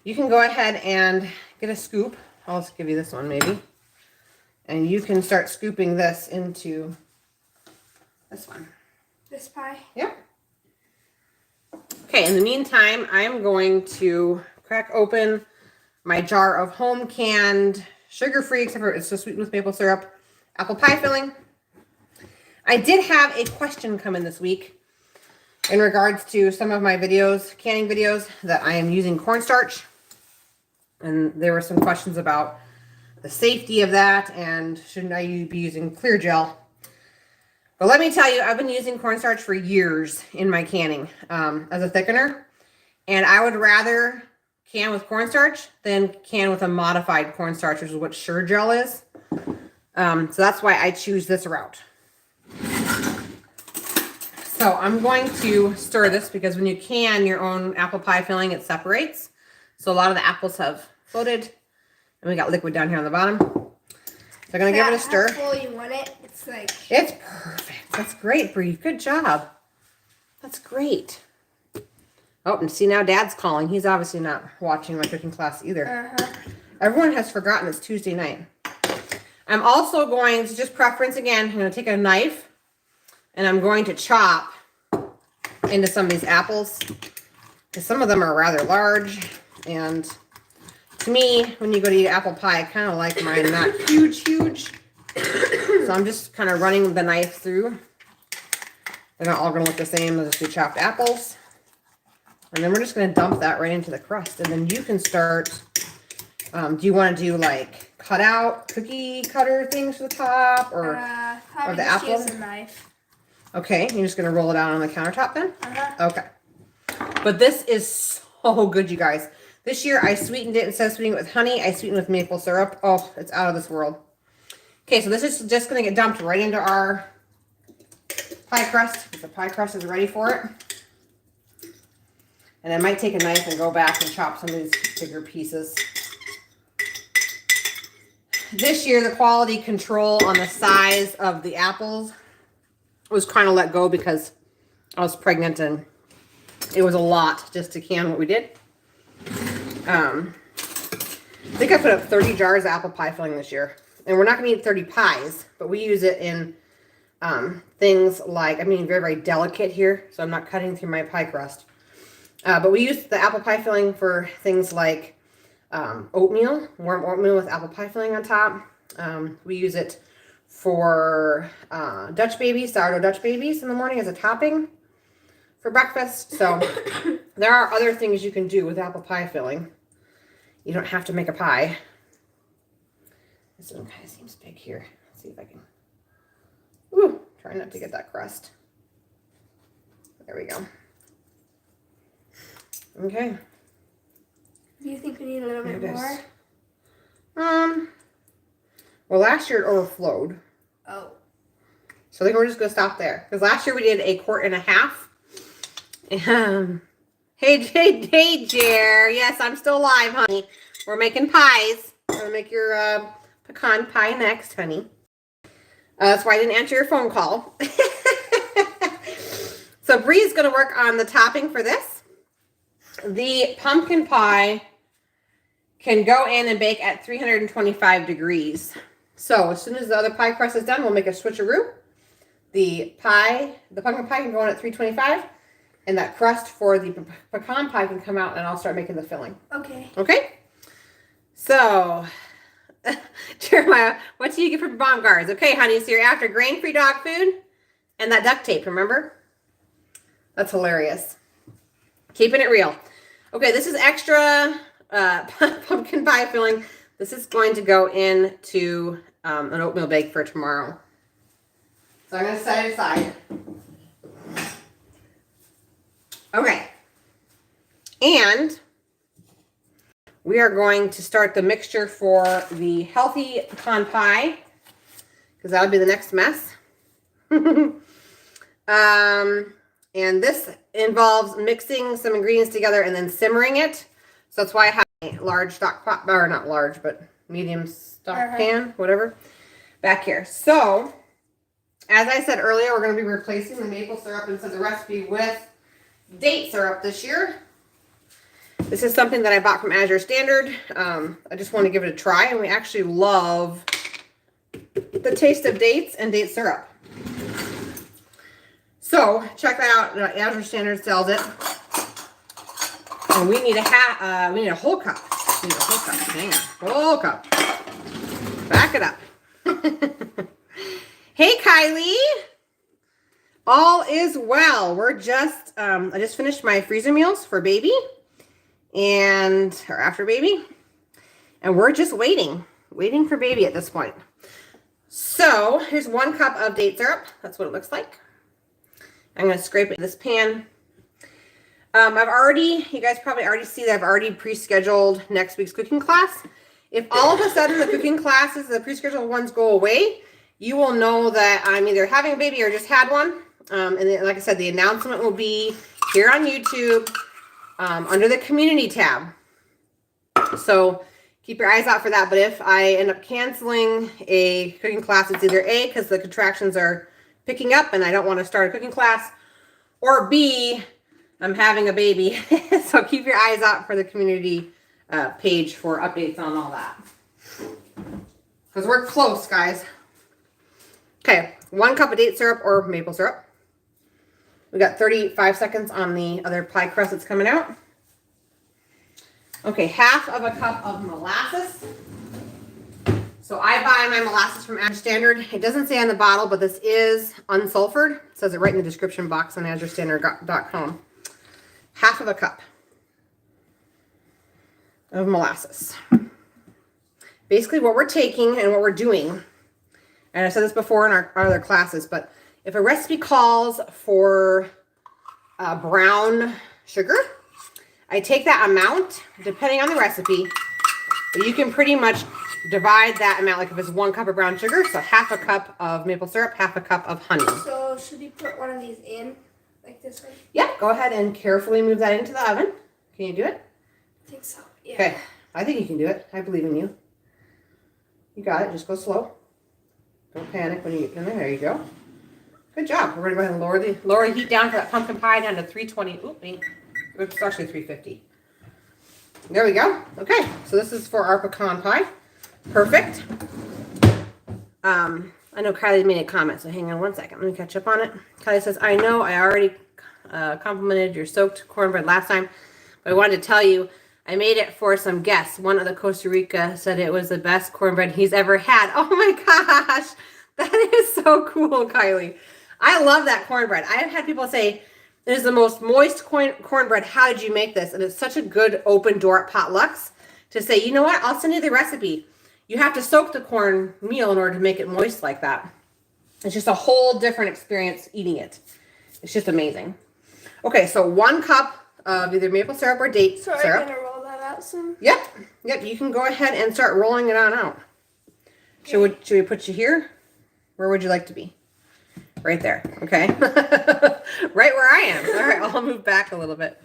you can go ahead and get a scoop. I'll just give you this one maybe. And you can start scooping this into this one. This pie? Yep. Okay, in the meantime, I'm going to crack open my jar of home canned, sugar-free, except for it's just sweetened with maple syrup, apple pie filling. I did have a question come in this week in regards to some of my videos, canning videos, that I am using cornstarch. And there were some questions about the safety of that and shouldn't I be using clear gel. But let me tell you, I've been using cornstarch for years in my canning as a thickener. And I would rather can with cornstarch than can with a modified cornstarch, which is what Sure Gel is. So that's why I choose this route. So I'm going to stir this because when you can your own apple pie filling, it separates. So a lot of the apples have floated. And we got liquid down here on the bottom. So I'm going to give it a stir. How full you want it? It's like... It's perfect. That's great, Brie. Good job. That's great. Oh, and see, now Dad's calling. He's obviously not watching my cooking class either. Everyone has forgotten it's Tuesday night. I'm also going to, just preference again, I'm going to take a knife and I'm going to chop into some of these apples. Because some of them are rather large. And to me, when you go to eat apple pie, I kind of like mine not huge. So I'm just kind of running the knife through. They're not all going to look the same as the chopped apples. And then we're just going to dump that right into the crust. And then you can start, do you want to do like cut out cookie cutter things for the top or the apple? Use a knife. Okay, you're just going to roll it out on the countertop then? Okay. But this is so good, you guys. This year I sweetened it. Instead of sweetening it with honey, I sweetened it with maple syrup. Oh, it's out of this world. Okay, so this is just going to get dumped right into our pie crust. The pie crust is ready for it. And I might take a knife and go back and chop some of these bigger pieces. This year, the quality control on the size of the apples was kind of let go because I was pregnant and it was a lot just to can what we did. I think I put up 30 jars of apple pie filling this year. And we're not going to eat 30 pies, but we use it in things like, very, very delicate here. So I'm not cutting through my pie crust. But we use the apple pie filling for things like oatmeal, warm oatmeal with apple pie filling on top. We use it for Dutch babies, sourdough Dutch babies in the morning as a topping for breakfast. So there are other things you can do with apple pie filling. You don't have to make a pie. This one kind of seems big here. Let's see if I can. Ooh, try not to get that crust. There we go. Okay. Do you think we need a little bit more? Well, last year it overflowed. Oh. So I think we're just going to stop there. Because last year we did 1.5 quarts. Hey, Jer. Yes, I'm still alive, honey. We're making pies. I'm going to make your pecan pie next, honey. That's why I didn't answer your phone call. So Bree's going to work on the topping for this. The pumpkin pie can go in and bake at 325 degrees. So as soon as the other pie crust is done, we'll make a switcheroo. The pumpkin pie can go in at 325, and that crust for the pecan pie can come out, and I'll start making the filling. Okay. Okay? So, Jeremiah, what do you get for bomb guards? Okay, honey, so you're after grain-free dog food and that duct tape, remember? That's hilarious. Keeping it real. Okay, this is extra pumpkin pie filling. This is going to go into an oatmeal bake for tomorrow. So I'm going to set it aside. Okay. And we are going to start the mixture for the healthy pecan pie, because that'll be the next mess. And this involves mixing some ingredients together and then simmering it. So that's why I have a large stock pot, or not large, but medium stock pan, whatever, back here. So, as I said earlier, we're going to be replacing the maple syrup instead of the recipe with date syrup this year. This is something that I bought from Azure Standard. I just want to give it a try, and we actually love the taste of dates and date syrup. So, check that out. Azure Standard sells it. And we need a whole cup. We need a whole cup. Hang on. Whole cup. Back it up. Hey, Kylie. All is well. We're just, I just finished my freezer meals for baby or after baby. And we're just waiting for baby at this point. So, here's 1 cup of date syrup. That's what it looks like. I'm going to scrape it in this pan. You guys probably already see that I've already pre-scheduled next week's cooking class. If all of a sudden the cooking classes, the pre-scheduled ones go away, you will know that I'm either having a baby or just had one. And then, like I said, the announcement will be here on YouTube under the community tab. So keep your eyes out for that. But if I end up canceling a cooking class, it's either A, because the contractions are picking up and I don't want to start a cooking class, or B, I'm having a baby. So keep your eyes out for the community page for updates on all that. Because we're close, guys. Okay, 1 cup of date syrup or maple syrup. We got 35 seconds on the other pie crust that's coming out. Okay, 1/2 of a cup of molasses. So I buy my molasses from Azure Standard. It doesn't say on the bottle, but this is unsulfured. It says it right in the description box on azurestandard.com. 1/2 of a cup of molasses. Basically what we're taking and what we're doing, and I said this before in our other classes, but if a recipe calls for brown sugar, I take that amount, depending on the recipe, but you can pretty much divide that amount, like if it's 1 cup of brown sugar, so 1/2 a cup of maple syrup, 1/2 a cup of honey. So should you put one of these in, like this one? Yep, go ahead and carefully move that into the oven. Can you do it? I think so, yeah. Okay, I think you can do it. I believe in you. You got it, just go slow. Don't panic when you get in there. There you go. Good job. We're gonna go ahead and lower the heat down for that pumpkin pie down to 320. It's actually 350. There we go. Okay, so this is for our pecan pie. Perfect. I know Kylie made a comment, so hang on one second. Let me catch up on it. Kylie says, I know I already complimented your soaked cornbread last time, but I wanted to tell you I made it for some guests. One of the Costa Rica said it was the best cornbread he's ever had. Oh my gosh, that is so cool, Kylie. I love that cornbread. I've had people say, it is the most moist cornbread. How did you make this? And it's such a good open door at potlucks to say, you know what? I'll send you the recipe. You have to soak the cornmeal in order to make it moist like that. It's just a whole different experience eating it. It's just amazing. Okay, so 1 cup of either maple syrup or date syrup. So I'm going to roll that out soon? Yep, you can go ahead and start rolling it on out. Okay. Should we put you here? Where would you like to be? Right there, okay? Right where I am. All right, I'll move back a little bit.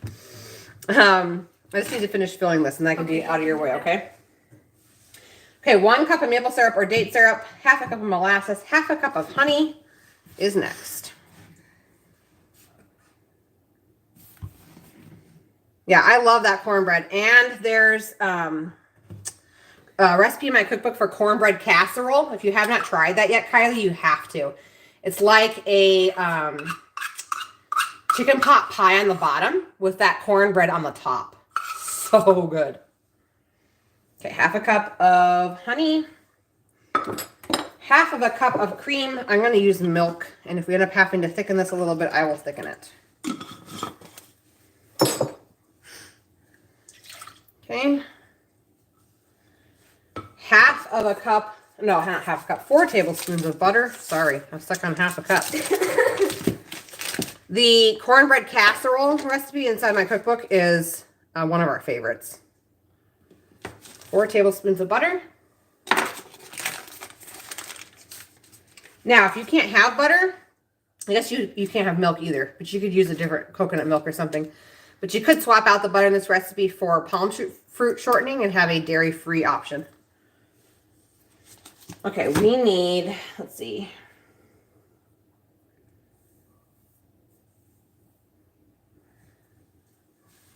I just need to finish filling this and that can be out of your way, okay? Okay, 1 cup of maple syrup or date syrup, 1/2 a cup of molasses, 1/2 a cup of honey is next. Yeah, I love that cornbread. And there's a recipe in my cookbook for cornbread casserole. If you have not tried that yet, Kylie, you have to. It's like a chicken pot pie on the bottom with that cornbread on the top. So good. Okay, 1/2 a cup of honey. 1/2 of a cup of cream. I'm going to use milk. And if we end up having to thicken this a little bit, I will thicken it. Okay. 1/2 of a cup. No, not 1/2 a cup. 4 tablespoons of butter. Sorry, I'm stuck on 1/2 a cup. The cornbread casserole recipe inside my cookbook is one of our favorites. 4 tablespoons of butter. Now, if you can't have butter, I guess you can't have milk either, but you could use a different coconut milk or something. But you could swap out the butter in this recipe for palm fruit shortening and have a dairy-free option. Okay, we need, let's see.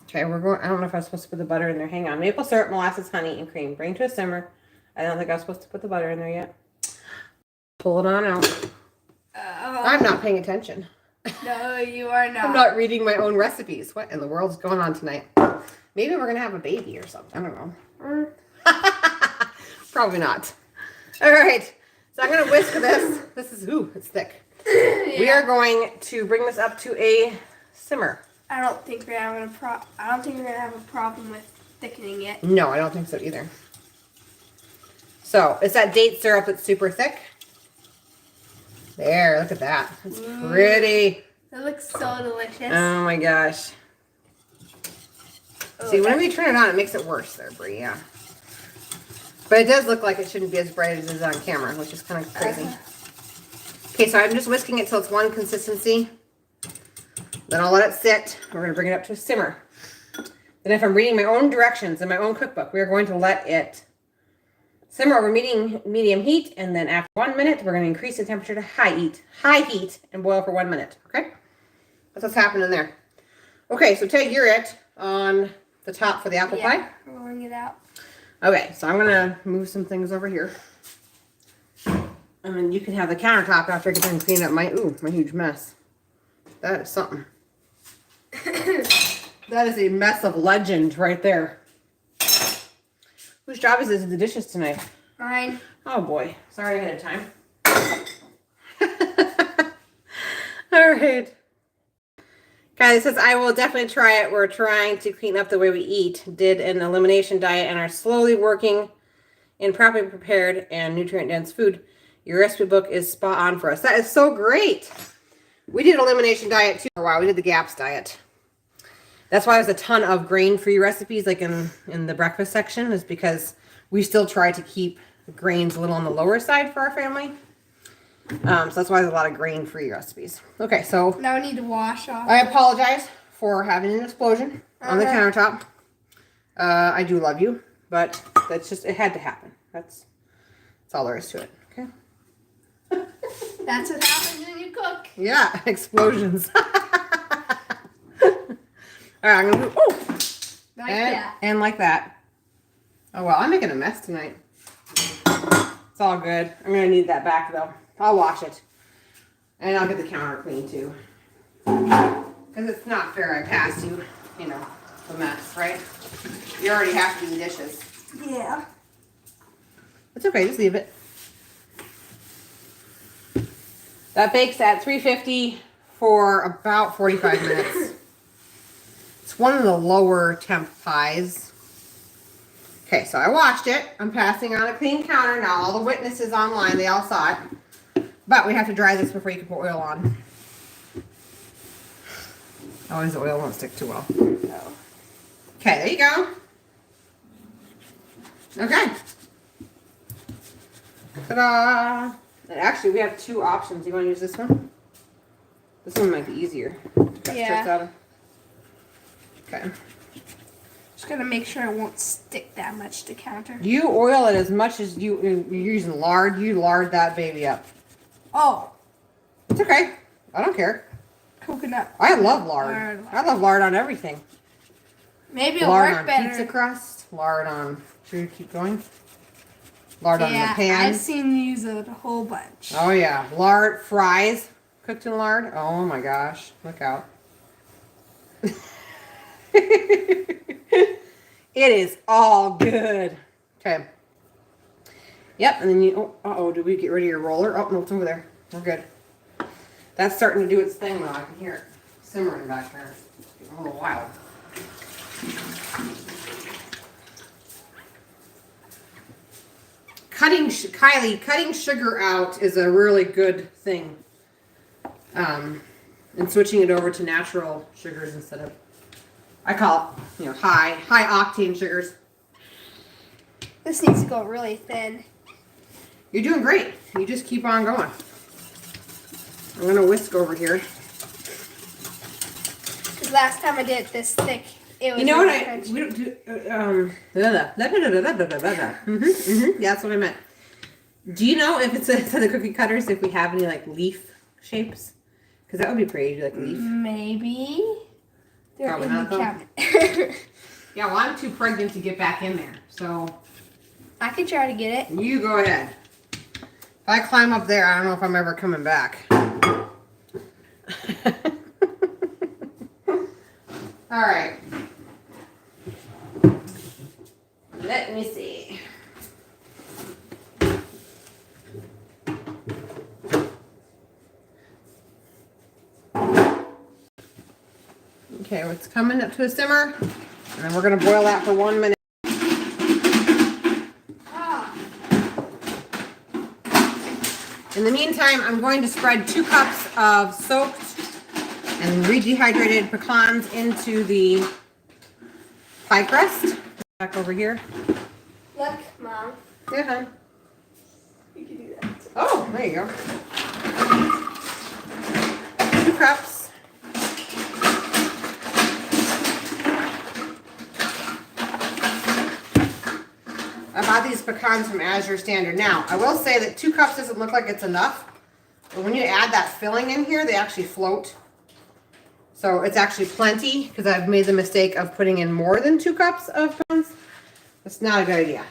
Okay, we're going, I don't know if I was supposed to put the butter in there. Hang on. Maple syrup, molasses, honey, and cream. Bring to a simmer. I don't think I was supposed to put the butter in there yet. Pull it on out. I'm not paying attention. No, you are not. I'm not reading my own recipes. What in the world is going on tonight? Maybe we're going to have a baby or something. I don't know. Probably not. All right. So I'm going to whisk this. This is, ooh, it's thick. Yeah. We are going to bring this up to a simmer. I don't think we're having gonna have a problem with thickening it. No, I don't think so either. So it's that date syrup that's super thick. There, look at that. It's pretty. It looks so delicious. Oh my gosh. Oh, see, whenever you turn it on, it makes it worse there, Brie. Yeah. But it does look like it shouldn't be as bright as it is on camera, which is kind of crazy. Okay, so I'm just whisking it till it's one consistency. Then I'll let it sit. We're going to bring it up to a simmer. Then if I'm reading my own directions in my own cookbook, we are going to let it simmer over medium heat. And then after 1 minute, we're going to increase the temperature to high heat and boil for 1 minute. Okay? That's what's happening there. Okay, so Ted, you're it on the top for the apple pie. Rolling it out. Okay, so I'm gonna move some things over here. And then you can have the countertop after I get done cleaning up my huge mess. That is something. That is a mess of legend right there. Whose job is this in the dishes tonight? Mine. Oh boy. Sorry ahead of time. All right. Guys, it says I will definitely try it. We're trying to clean up the way we eat. Did an elimination diet and are slowly working in properly prepared and nutrient-dense food. Your recipe book is spot on for us. That is so great. We did elimination diet too for a while. We did the GAPS diet. That's why there's a ton of grain-free recipes like in the breakfast section, is because we still try to keep grains a little on the lower side for our family. So that's why there's a lot of grain-free recipes. Okay, so Now we need to wash off. I apologize for having an explosion on the countertop. I do love you, but that's just, it had to happen. That's all there is to it. Okay. That's what happens when you cook. Yeah, explosions. All right, I'm gonna move. Oh, Like that. and like that. Oh well, I'm making a mess tonight. It's all good. I'm gonna need that back though. I'll wash it, and I'll get the counter clean too. Because it's not fair. I pass you, you know, the mess, right? You already have to do the dishes. Yeah. It's okay. Just leave it. That bakes at 350 for about 45 minutes. It's one of the lower temp pies. Okay, so I washed it. I'm passing on a clean counter now. All the witnesses online, they all saw it. But we have to dry this before you can put oil on. Always the oil won't stick too well. Oh. Okay, there you go. Okay. Ta-da! And actually, we have two options. You want to use this one? This one might be easier. Yeah. Okay. Just gotta make sure it won't stick that much to counter. You oil it as much as you're using lard. You lard that baby up. Oh. It's okay. I don't care. Coconut. I love lard. I love lard on everything. Maybe it'll Lard work on better. pizza crust. Lard on. Should we keep going? Lard on the pan. I've seen you use it a whole bunch. Oh yeah, lard fries cooked in lard. Oh my gosh, look out! It is all good. Okay. Yep, and then you. Oh, did we get rid of your roller? Oh no, it's over there. We're good. That's starting to do its thing now. I can hear it simmering back there. It's getting a little wild. Kylie, cutting sugar out is a really good thing. And switching it over to natural sugars instead of, I call it, you know, high octane sugars. This needs to go really thin. You're doing great. You just keep on going. I'm gonna whisk over here. Because last time I did it this thick, it was. You know what really crunchy. we don't do? Yeah, that's what I meant. Do you know if it's for the cookie cutters if we have any like leaf shapes? Because that would be pretty, like leaf. Maybe. They're Probably in not, the though. cabinet. Yeah, well, I'm too pregnant to get back in there, so I could try to get it. you go ahead. If I climb up there, I don't know if I'm ever coming back. All right. Let me see. Okay, it's coming up to a simmer, and then we're going to boil that for 1 minute. In the meantime, I'm going to spread 2 cups of soaked and redehydrated pecans into the pie crust. Back over here. Look, Mom. Yeah, hon. You can do that. Oh, there you go. 2 cups. I bought these pecans from Azure Standard. Now, I will say that 2 cups doesn't look like it's enough. But when you add that filling in here, they actually float. So it's actually plenty because I've made the mistake of putting in more than 2 cups of pecans. That's not a good idea.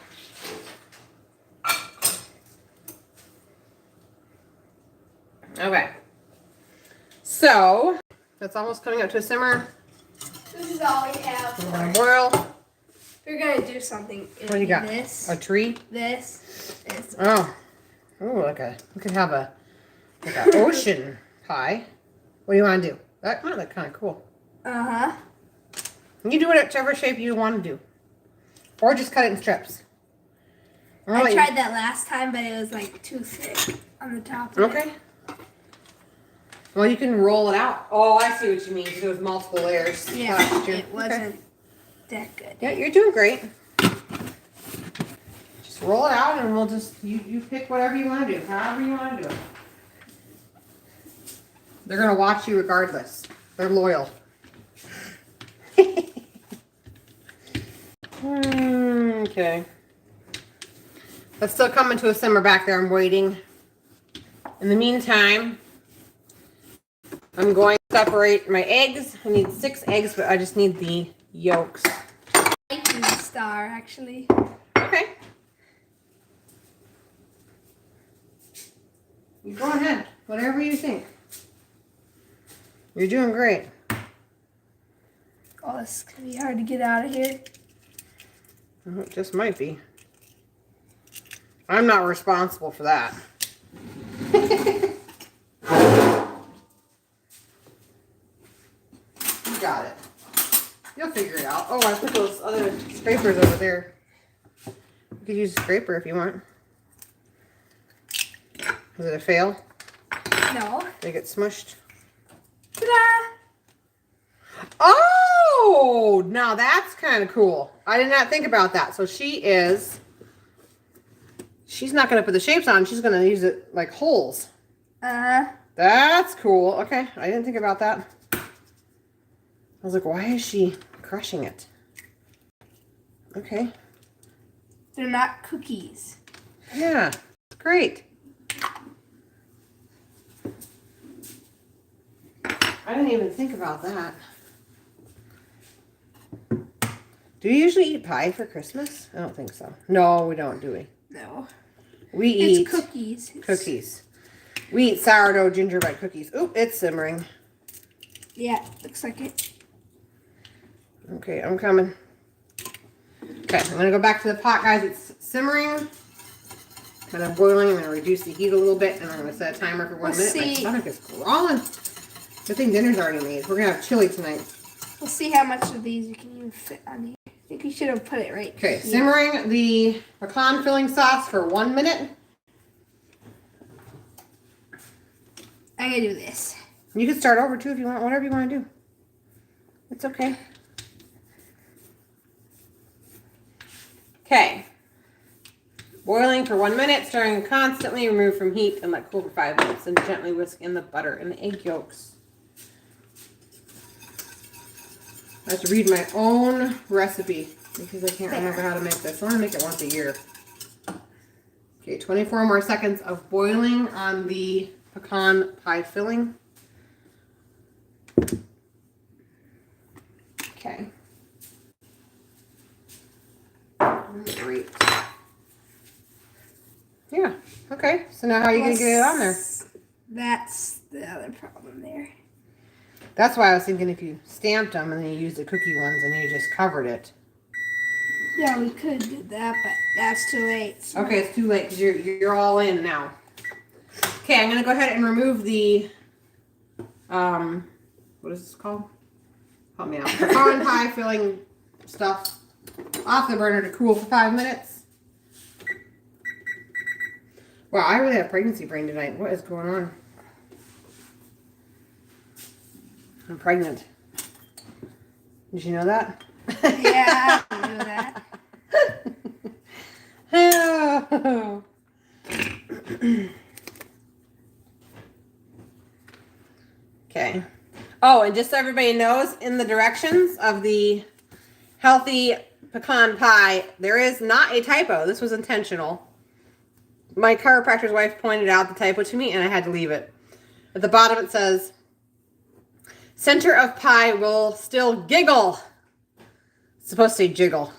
Okay. So that's almost coming up to a simmer. This is all we have. We're gonna boil. We're gonna do something. What do you got? This. A tree? This. Oh. Oh, we could have a ocean pie. What do you want to do? That might look kind of cool. Uh-huh. You do it whichever shape you want to do. Or just cut it in strips. I tried that last time, but it was like too thick on the top of Okay. Well, you can roll it out. Oh, I see what you mean. There was multiple layers. Yeah, it wasn't that good. Yeah, you're doing great. Just roll it out and we'll just, you pick whatever you want to do. However you want to do it. They're going to watch you regardless. They're loyal. Okay. That's still coming to a simmer back there. I'm waiting. In the meantime, I'm going to separate my eggs. I need 6 eggs, but I just need the yolks. I like the star, actually. Okay. You go ahead. Whatever you think. You're doing great. Oh, this is going to be hard to get out of here. Well, it just might be. I'm not responsible for that. You got it. You'll figure it out. Oh, I put those other scrapers over there. You could use a scraper if you want. Was it a fail? No. They get smushed. Ta-da! Oh, now that's kind of cool. I did not think about that. So she's not going to put the shapes on. She's going to use it like holes. Uh-huh. That's cool. Okay, I didn't think about that. I was like, why is she crushing it? Okay. They're not cookies. Yeah, great. I didn't even think about that. Do you usually eat pie for Christmas? I don't think so. No, we don't, do we? No. We eat It's cookies. cookies. We eat sourdough gingerbread cookies. Oop, it's simmering. Yeah, looks like it. Okay, I'm coming. Okay, I'm going to go back to the pot, guys. It's simmering. Kind of boiling. I'm going to reduce the heat a little bit, and I'm going to set a timer for 1 minute. My stomach is crawling. Good thing dinner's already made. We're going to have chili tonight. We'll see how much of these you can even fit on here. I think you should have put it right Okay, here. simmering the pecan filling sauce for 1 minute. I'm going to do this. You can start over, too, if you want. Whatever you want to do. It's okay. Okay. Boiling for 1 minute, stirring constantly, remove from heat, and let cool for 5 minutes. And gently whisk in the butter and the egg yolks. I have to read my own recipe because I can't remember how to make this. I want to make it once a year. Okay, 24 more seconds of boiling on the pecan pie filling. Okay. Great. Yeah. Okay. So now how are you going to get it on there? That's the other problem there. That's why I was thinking if you stamped them and then you used the cookie ones and you just covered it. Yeah, we could do that, but that's too late. So. Okay, it's too late because you're all in now. Okay, I'm going to go ahead and remove the, what is this called? Help me out. Pecan pie filling stuff off the burner to cool for 5 minutes. Wow, I really have pregnancy brain tonight. What is going on? I'm pregnant. Did you know that? Yeah, I knew that. Okay. Oh, and just so everybody knows, in the directions of the healthy pecan pie, there is not a typo. This was intentional. My chiropractor's wife pointed out the typo to me, and I had to leave it. At the bottom, it says Center of pie will still giggle. It's supposed to say jiggle.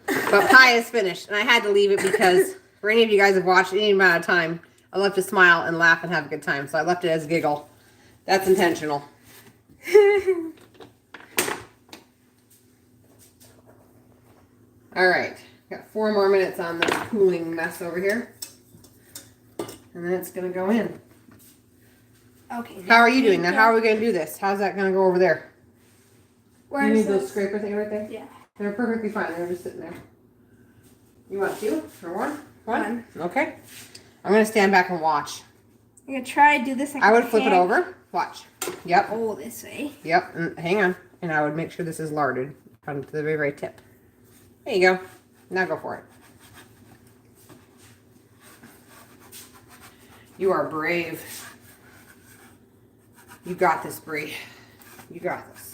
But pie is finished. And I had to leave it because for any of you guys who have watched any amount of time, I love to smile and laugh and have a good time. So I left it as giggle. That's intentional. All right. Got 4 more minutes on this cooling mess over here. And then it's going to go in. Okay. How are you doing? Now, how are we going to do this? How's that going to go over there? Where you is need those this? scraper things right there? Yeah. They're perfectly fine. They're just sitting there. You want 2 or 1? One. Okay. I'm going to stand back and watch. I'm going to try to do this like I would flip it over. Watch. Yep. Oh, this way. Yep. And hang on. And I would make sure this is larded on to the very, very tip. There you go. Now go for it. You are brave. You got this, Bree. You got this.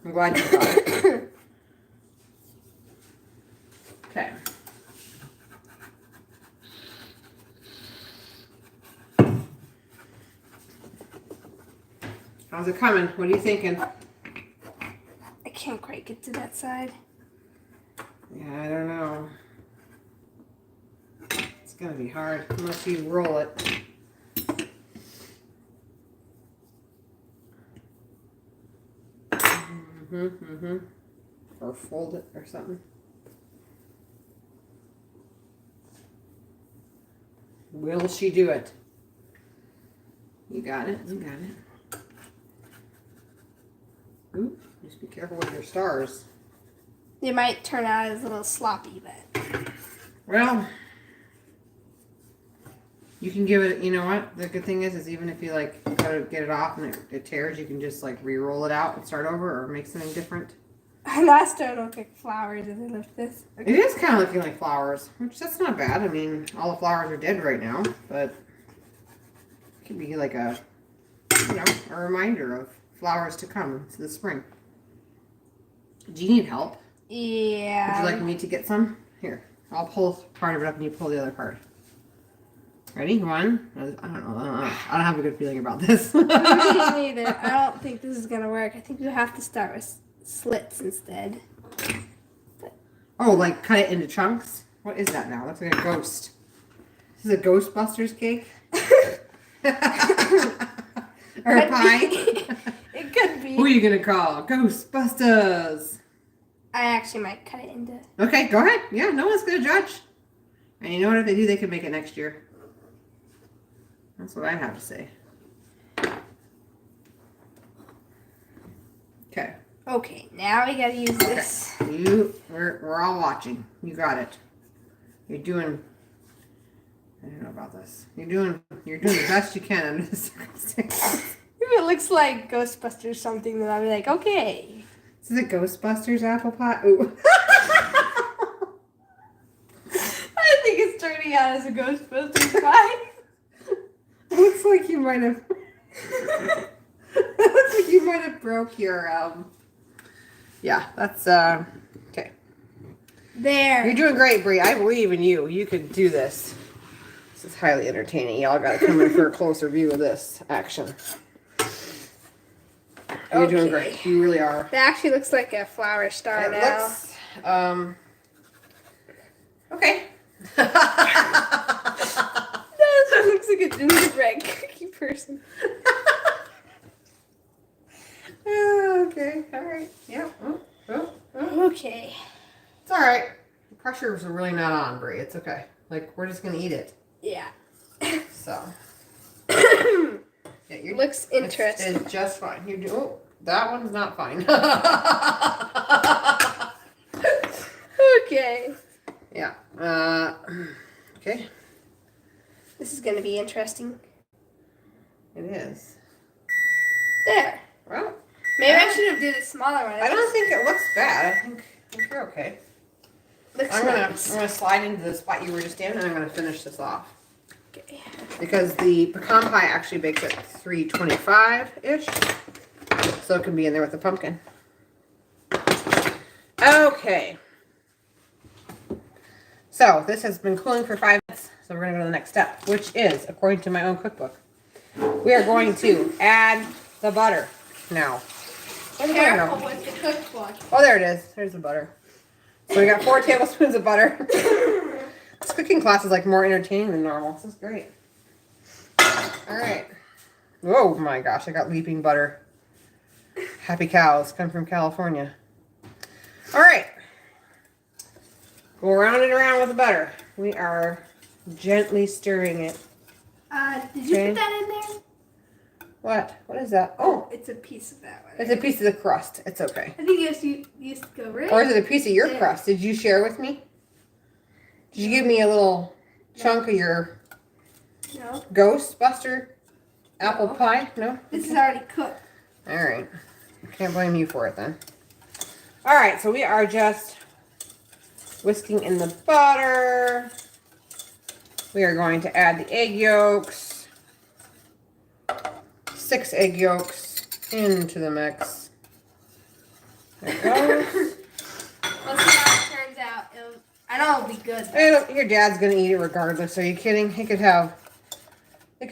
I'm glad you got it. Okay. How's it coming? What are you thinking? I can't quite get to that side. Yeah, I don't know. It's gonna be hard unless you roll it. Or fold it or something. Will she do it? You got it. You got it. Ooh, just be careful with your stars. It might turn out as a little sloppy, but... Well, you can give it, you know what? The good thing is even if you like gotta get it off and it tears, you can just like re-roll it out and start over or make something different. I'm not starting to look like flowers as I lift this. It is kind of looking like flowers, which that's not bad. I mean, all the flowers are dead right now, but it could be like a, you know, a reminder of flowers to come to the spring. Do you need help? Yeah. Would you like me to get some? Here, I'll pull part of it up and you pull the other part. Ready? 1? I don't know. I don't have a good feeling about this. Me neither. I don't think this is going to work. I think we'll have to start with slits instead. Oh, like cut it into chunks? What is that now? Looks like a ghost. This is a Ghostbusters cake? Or a pie? It could be. Who are you going to call? Ghostbusters. I actually might cut it into... Okay, go ahead. Yeah, no one's going to judge. And you know what? If they do, they can make it next year. That's what I have to say. Okay. Okay, now we gotta use this. We're all watching. You got it. You're doing... I don't know about this. You're doing the best you can under the circumstances. If it looks like Ghostbusters something, then I'll be like, okay. This is a Ghostbusters apple pie. Ooh. I think it's turning out as a Ghostbusters pie. Looks like you might have... looks like you might have broke your... Yeah, that's... Okay. There. You're doing great, Bree. I believe in you. You can do this. This is highly entertaining. Y'all got to come in for a closer view of this action. You're doing great. You really are. That actually looks like a flower star now. Looks, okay. That looks like a gingerbread cookie person. Okay. All right. Yeah. Okay. It's all right. The pressures are really not on, Bree. It's okay. Like, we're just going to eat it. Yeah. So. Yeah, looks interesting. It's just fine. You do. Oh, that one's not fine. Okay. Yeah. Okay. This is going to be interesting. It is. There. Well, Maybe I should have did a smaller one. I don't think it looks bad. I think you're okay. Looks I'm nice. gonna slide into the spot you were just in, and I'm gonna finish this off. Okay. Because the pecan pie actually bakes at 325-ish, so it can be in there with the pumpkin. Okay. So this has been cooling for 5 minutes, so we're gonna go to the next step, which is, according to my own cookbook, we are going to add the butter now. Where'd the butter Careful go? with the cookbook. Oh, there it is. There's the butter. So we got 4 tablespoons of butter. This cooking class is like more entertaining than normal. This is great. All right. Oh my gosh, I got leaping butter. Happy cows come from California. All right. Go around and around with the butter. We are gently stirring it. Did you Okay. put that in there? What? What is that? Oh, It's a piece of that one. it's a piece of the crust. It's okay. I think you used to go right. Or is it a piece of your there. crust? Did you share with me? Did you give me a little chunk of your No, Ghostbuster apple No. pie? No? this is already cooked. All right. Can't blame you for it then. All right, so we are just whisking in the butter. We are going to add the egg yolks. 6 egg yolks into the mix. There it goes. We'll see how it turns out. I know it'll be good. Your dad's gonna eat it regardless. Are you kidding? It could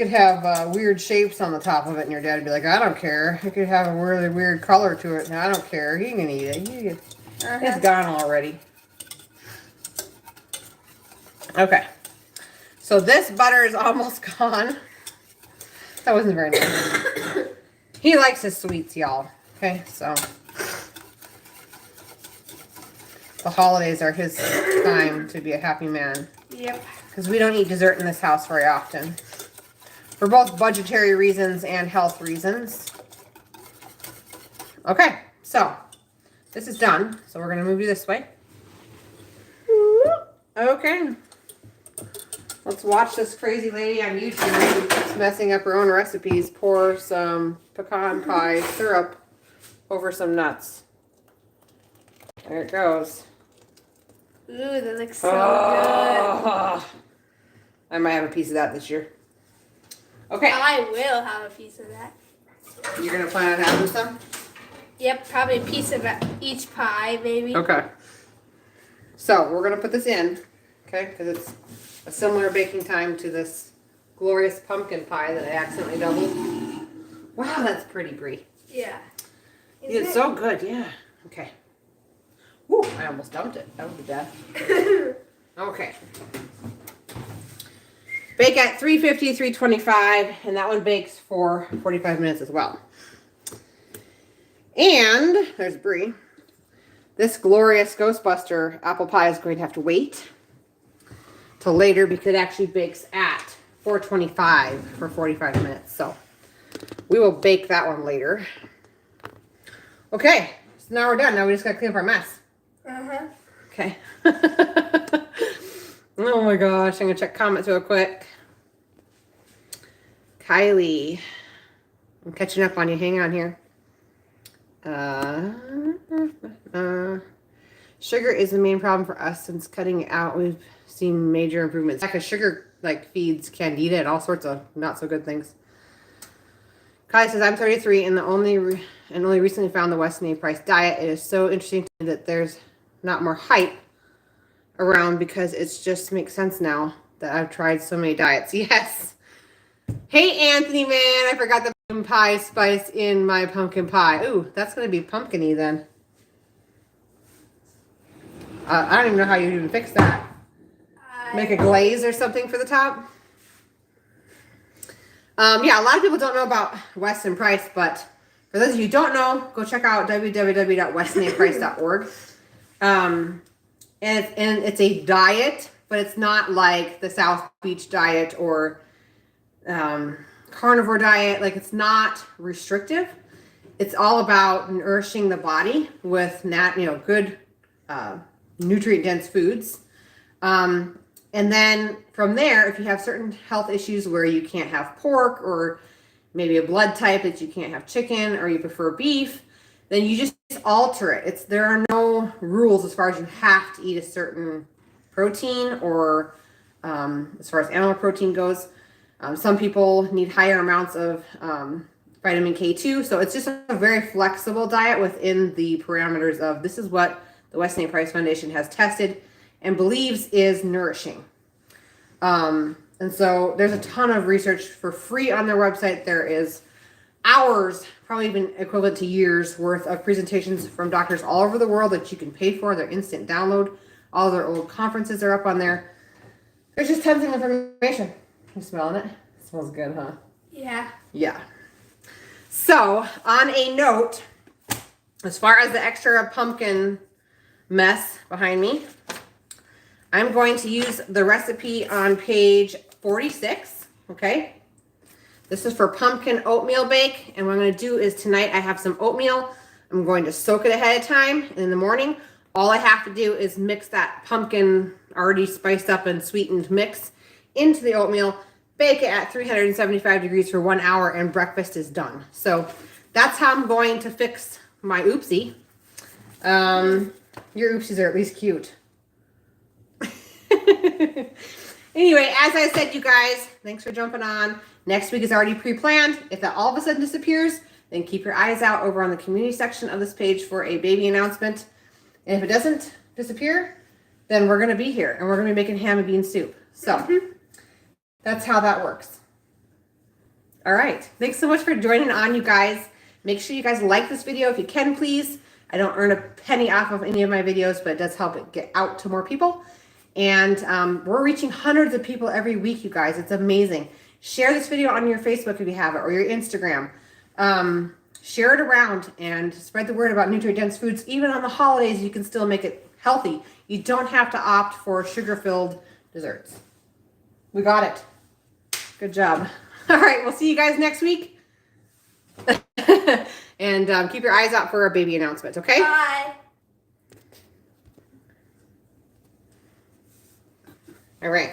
have weird shapes on the top of it, and your dad would be like, "I don't care." It could have a really weird color to it, and I don't care. He can eat it. It's gone already. Okay. So this butter is almost gone. That wasn't very nice. He likes his sweets, y'all. Okay, so the holidays are his time to be a happy man. Yep. Because we don't eat dessert in this house very often. For both budgetary reasons and health reasons. Okay, so this is done. So we're going to move you this way. Okay. Let's watch this crazy lady on YouTube who keeps messing up her own recipes. Pour some pecan pie syrup over some nuts. There it goes. Ooh, that looks so I might have a piece of that this year. Okay. good. I will have a piece of that. You're going to plan on having some? Yep, probably a piece of each pie, maybe. Okay. So we're going to put this in, okay, because it's a similar baking time to this glorious pumpkin pie that I accidentally doubled. Wow, that's pretty, Brie. Yeah. You did so good, yeah. Okay. Woo, I almost dumped it. That would be bad. Okay. Bake at 350, 325, and that one bakes for 45 minutes as well. And there's Brie. This glorious Ghostbuster apple pie is going to have to wait till later because it actually bakes at 425 for 45 minutes. So we will bake that one later. Okay, so now we're done. Now we just got to clean up our mess. Uh-huh. Okay. Oh my gosh, I'm going to check comments real quick. Kylie, I'm catching up on you. Hang on here. Sugar is the main problem for us. Since cutting it out, we've seen major improvements. Because sugar feeds candida and all sorts of not so good things. Kylie says, I'm 33 and only recently found the Weston A. Price diet. It is so interesting to me that there's not more hype around because it just makes sense now that I've tried so many diets. Yes. Hey, Anthony, man, I forgot the pumpkin pie spice in my pumpkin pie. Ooh, that's going to be pumpkin-y then. I don't even know how you even fix that. Make a glaze or something for the top. Yeah, a lot of people don't know about Weston Price, but for those of you who don't know, go check out www.westonprice.org. And it's a diet, but it's not like the South Beach diet or carnivore diet. Like, it's not restrictive. It's all about nourishing the body with good nutrient dense foods. And then from there, if you have certain health issues where you can't have pork or maybe a blood type that you can't have chicken or you prefer beef, then you just alter it. There are no rules as far as you have to eat a certain protein or as far as animal protein goes. Some people need higher amounts of vitamin K2. So it's just a very flexible diet within the parameters of this is what the Weston A. Price Foundation has tested and believes is nourishing. And so there's a ton of research for free on their website. There is hours, probably even equivalent to years worth of presentations from doctors all over the world that you can pay for. They're instant download. All their old conferences are up on there. There's just tons of information. You smelling it? It smells good, huh? Yeah. Yeah. So, on a note, as far as the extra pumpkin mess behind me, I'm going to use the recipe on page 46, okay? This is for pumpkin oatmeal bake, and what I'm going to do is tonight I have some oatmeal. I'm going to soak it ahead of time, and in the morning, all I have to do is mix that pumpkin already spiced up and sweetened mix into the oatmeal, bake it at 375 degrees for 1 hour, and breakfast is done. So that's how I'm going to fix my oopsie. Your oopsies are at least cute. Anyway, as I said, you guys, thanks for jumping on. Next week is already pre-planned. If that all of a sudden disappears, then keep your eyes out over on the community section of this page for a baby announcement. And if it doesn't disappear, then we're going to be here and we're going to be making ham and bean soup. So that's how that works. All right. Thanks so much for joining on, you guys. Make sure you guys like this video if you can, please. I don't earn a penny off of any of my videos, but it does help it get out to more people. And we're reaching hundreds of people every week, you guys. It's amazing. Share this video on your Facebook if you have it, or your Instagram. Share it around and spread the word about nutrient-dense foods. Even on the holidays, you can still make it healthy. You don't have to opt for sugar-filled desserts. We got it. Good job. All right, we'll see you guys next week. And keep your eyes out for our baby announcement, okay? Bye. All right.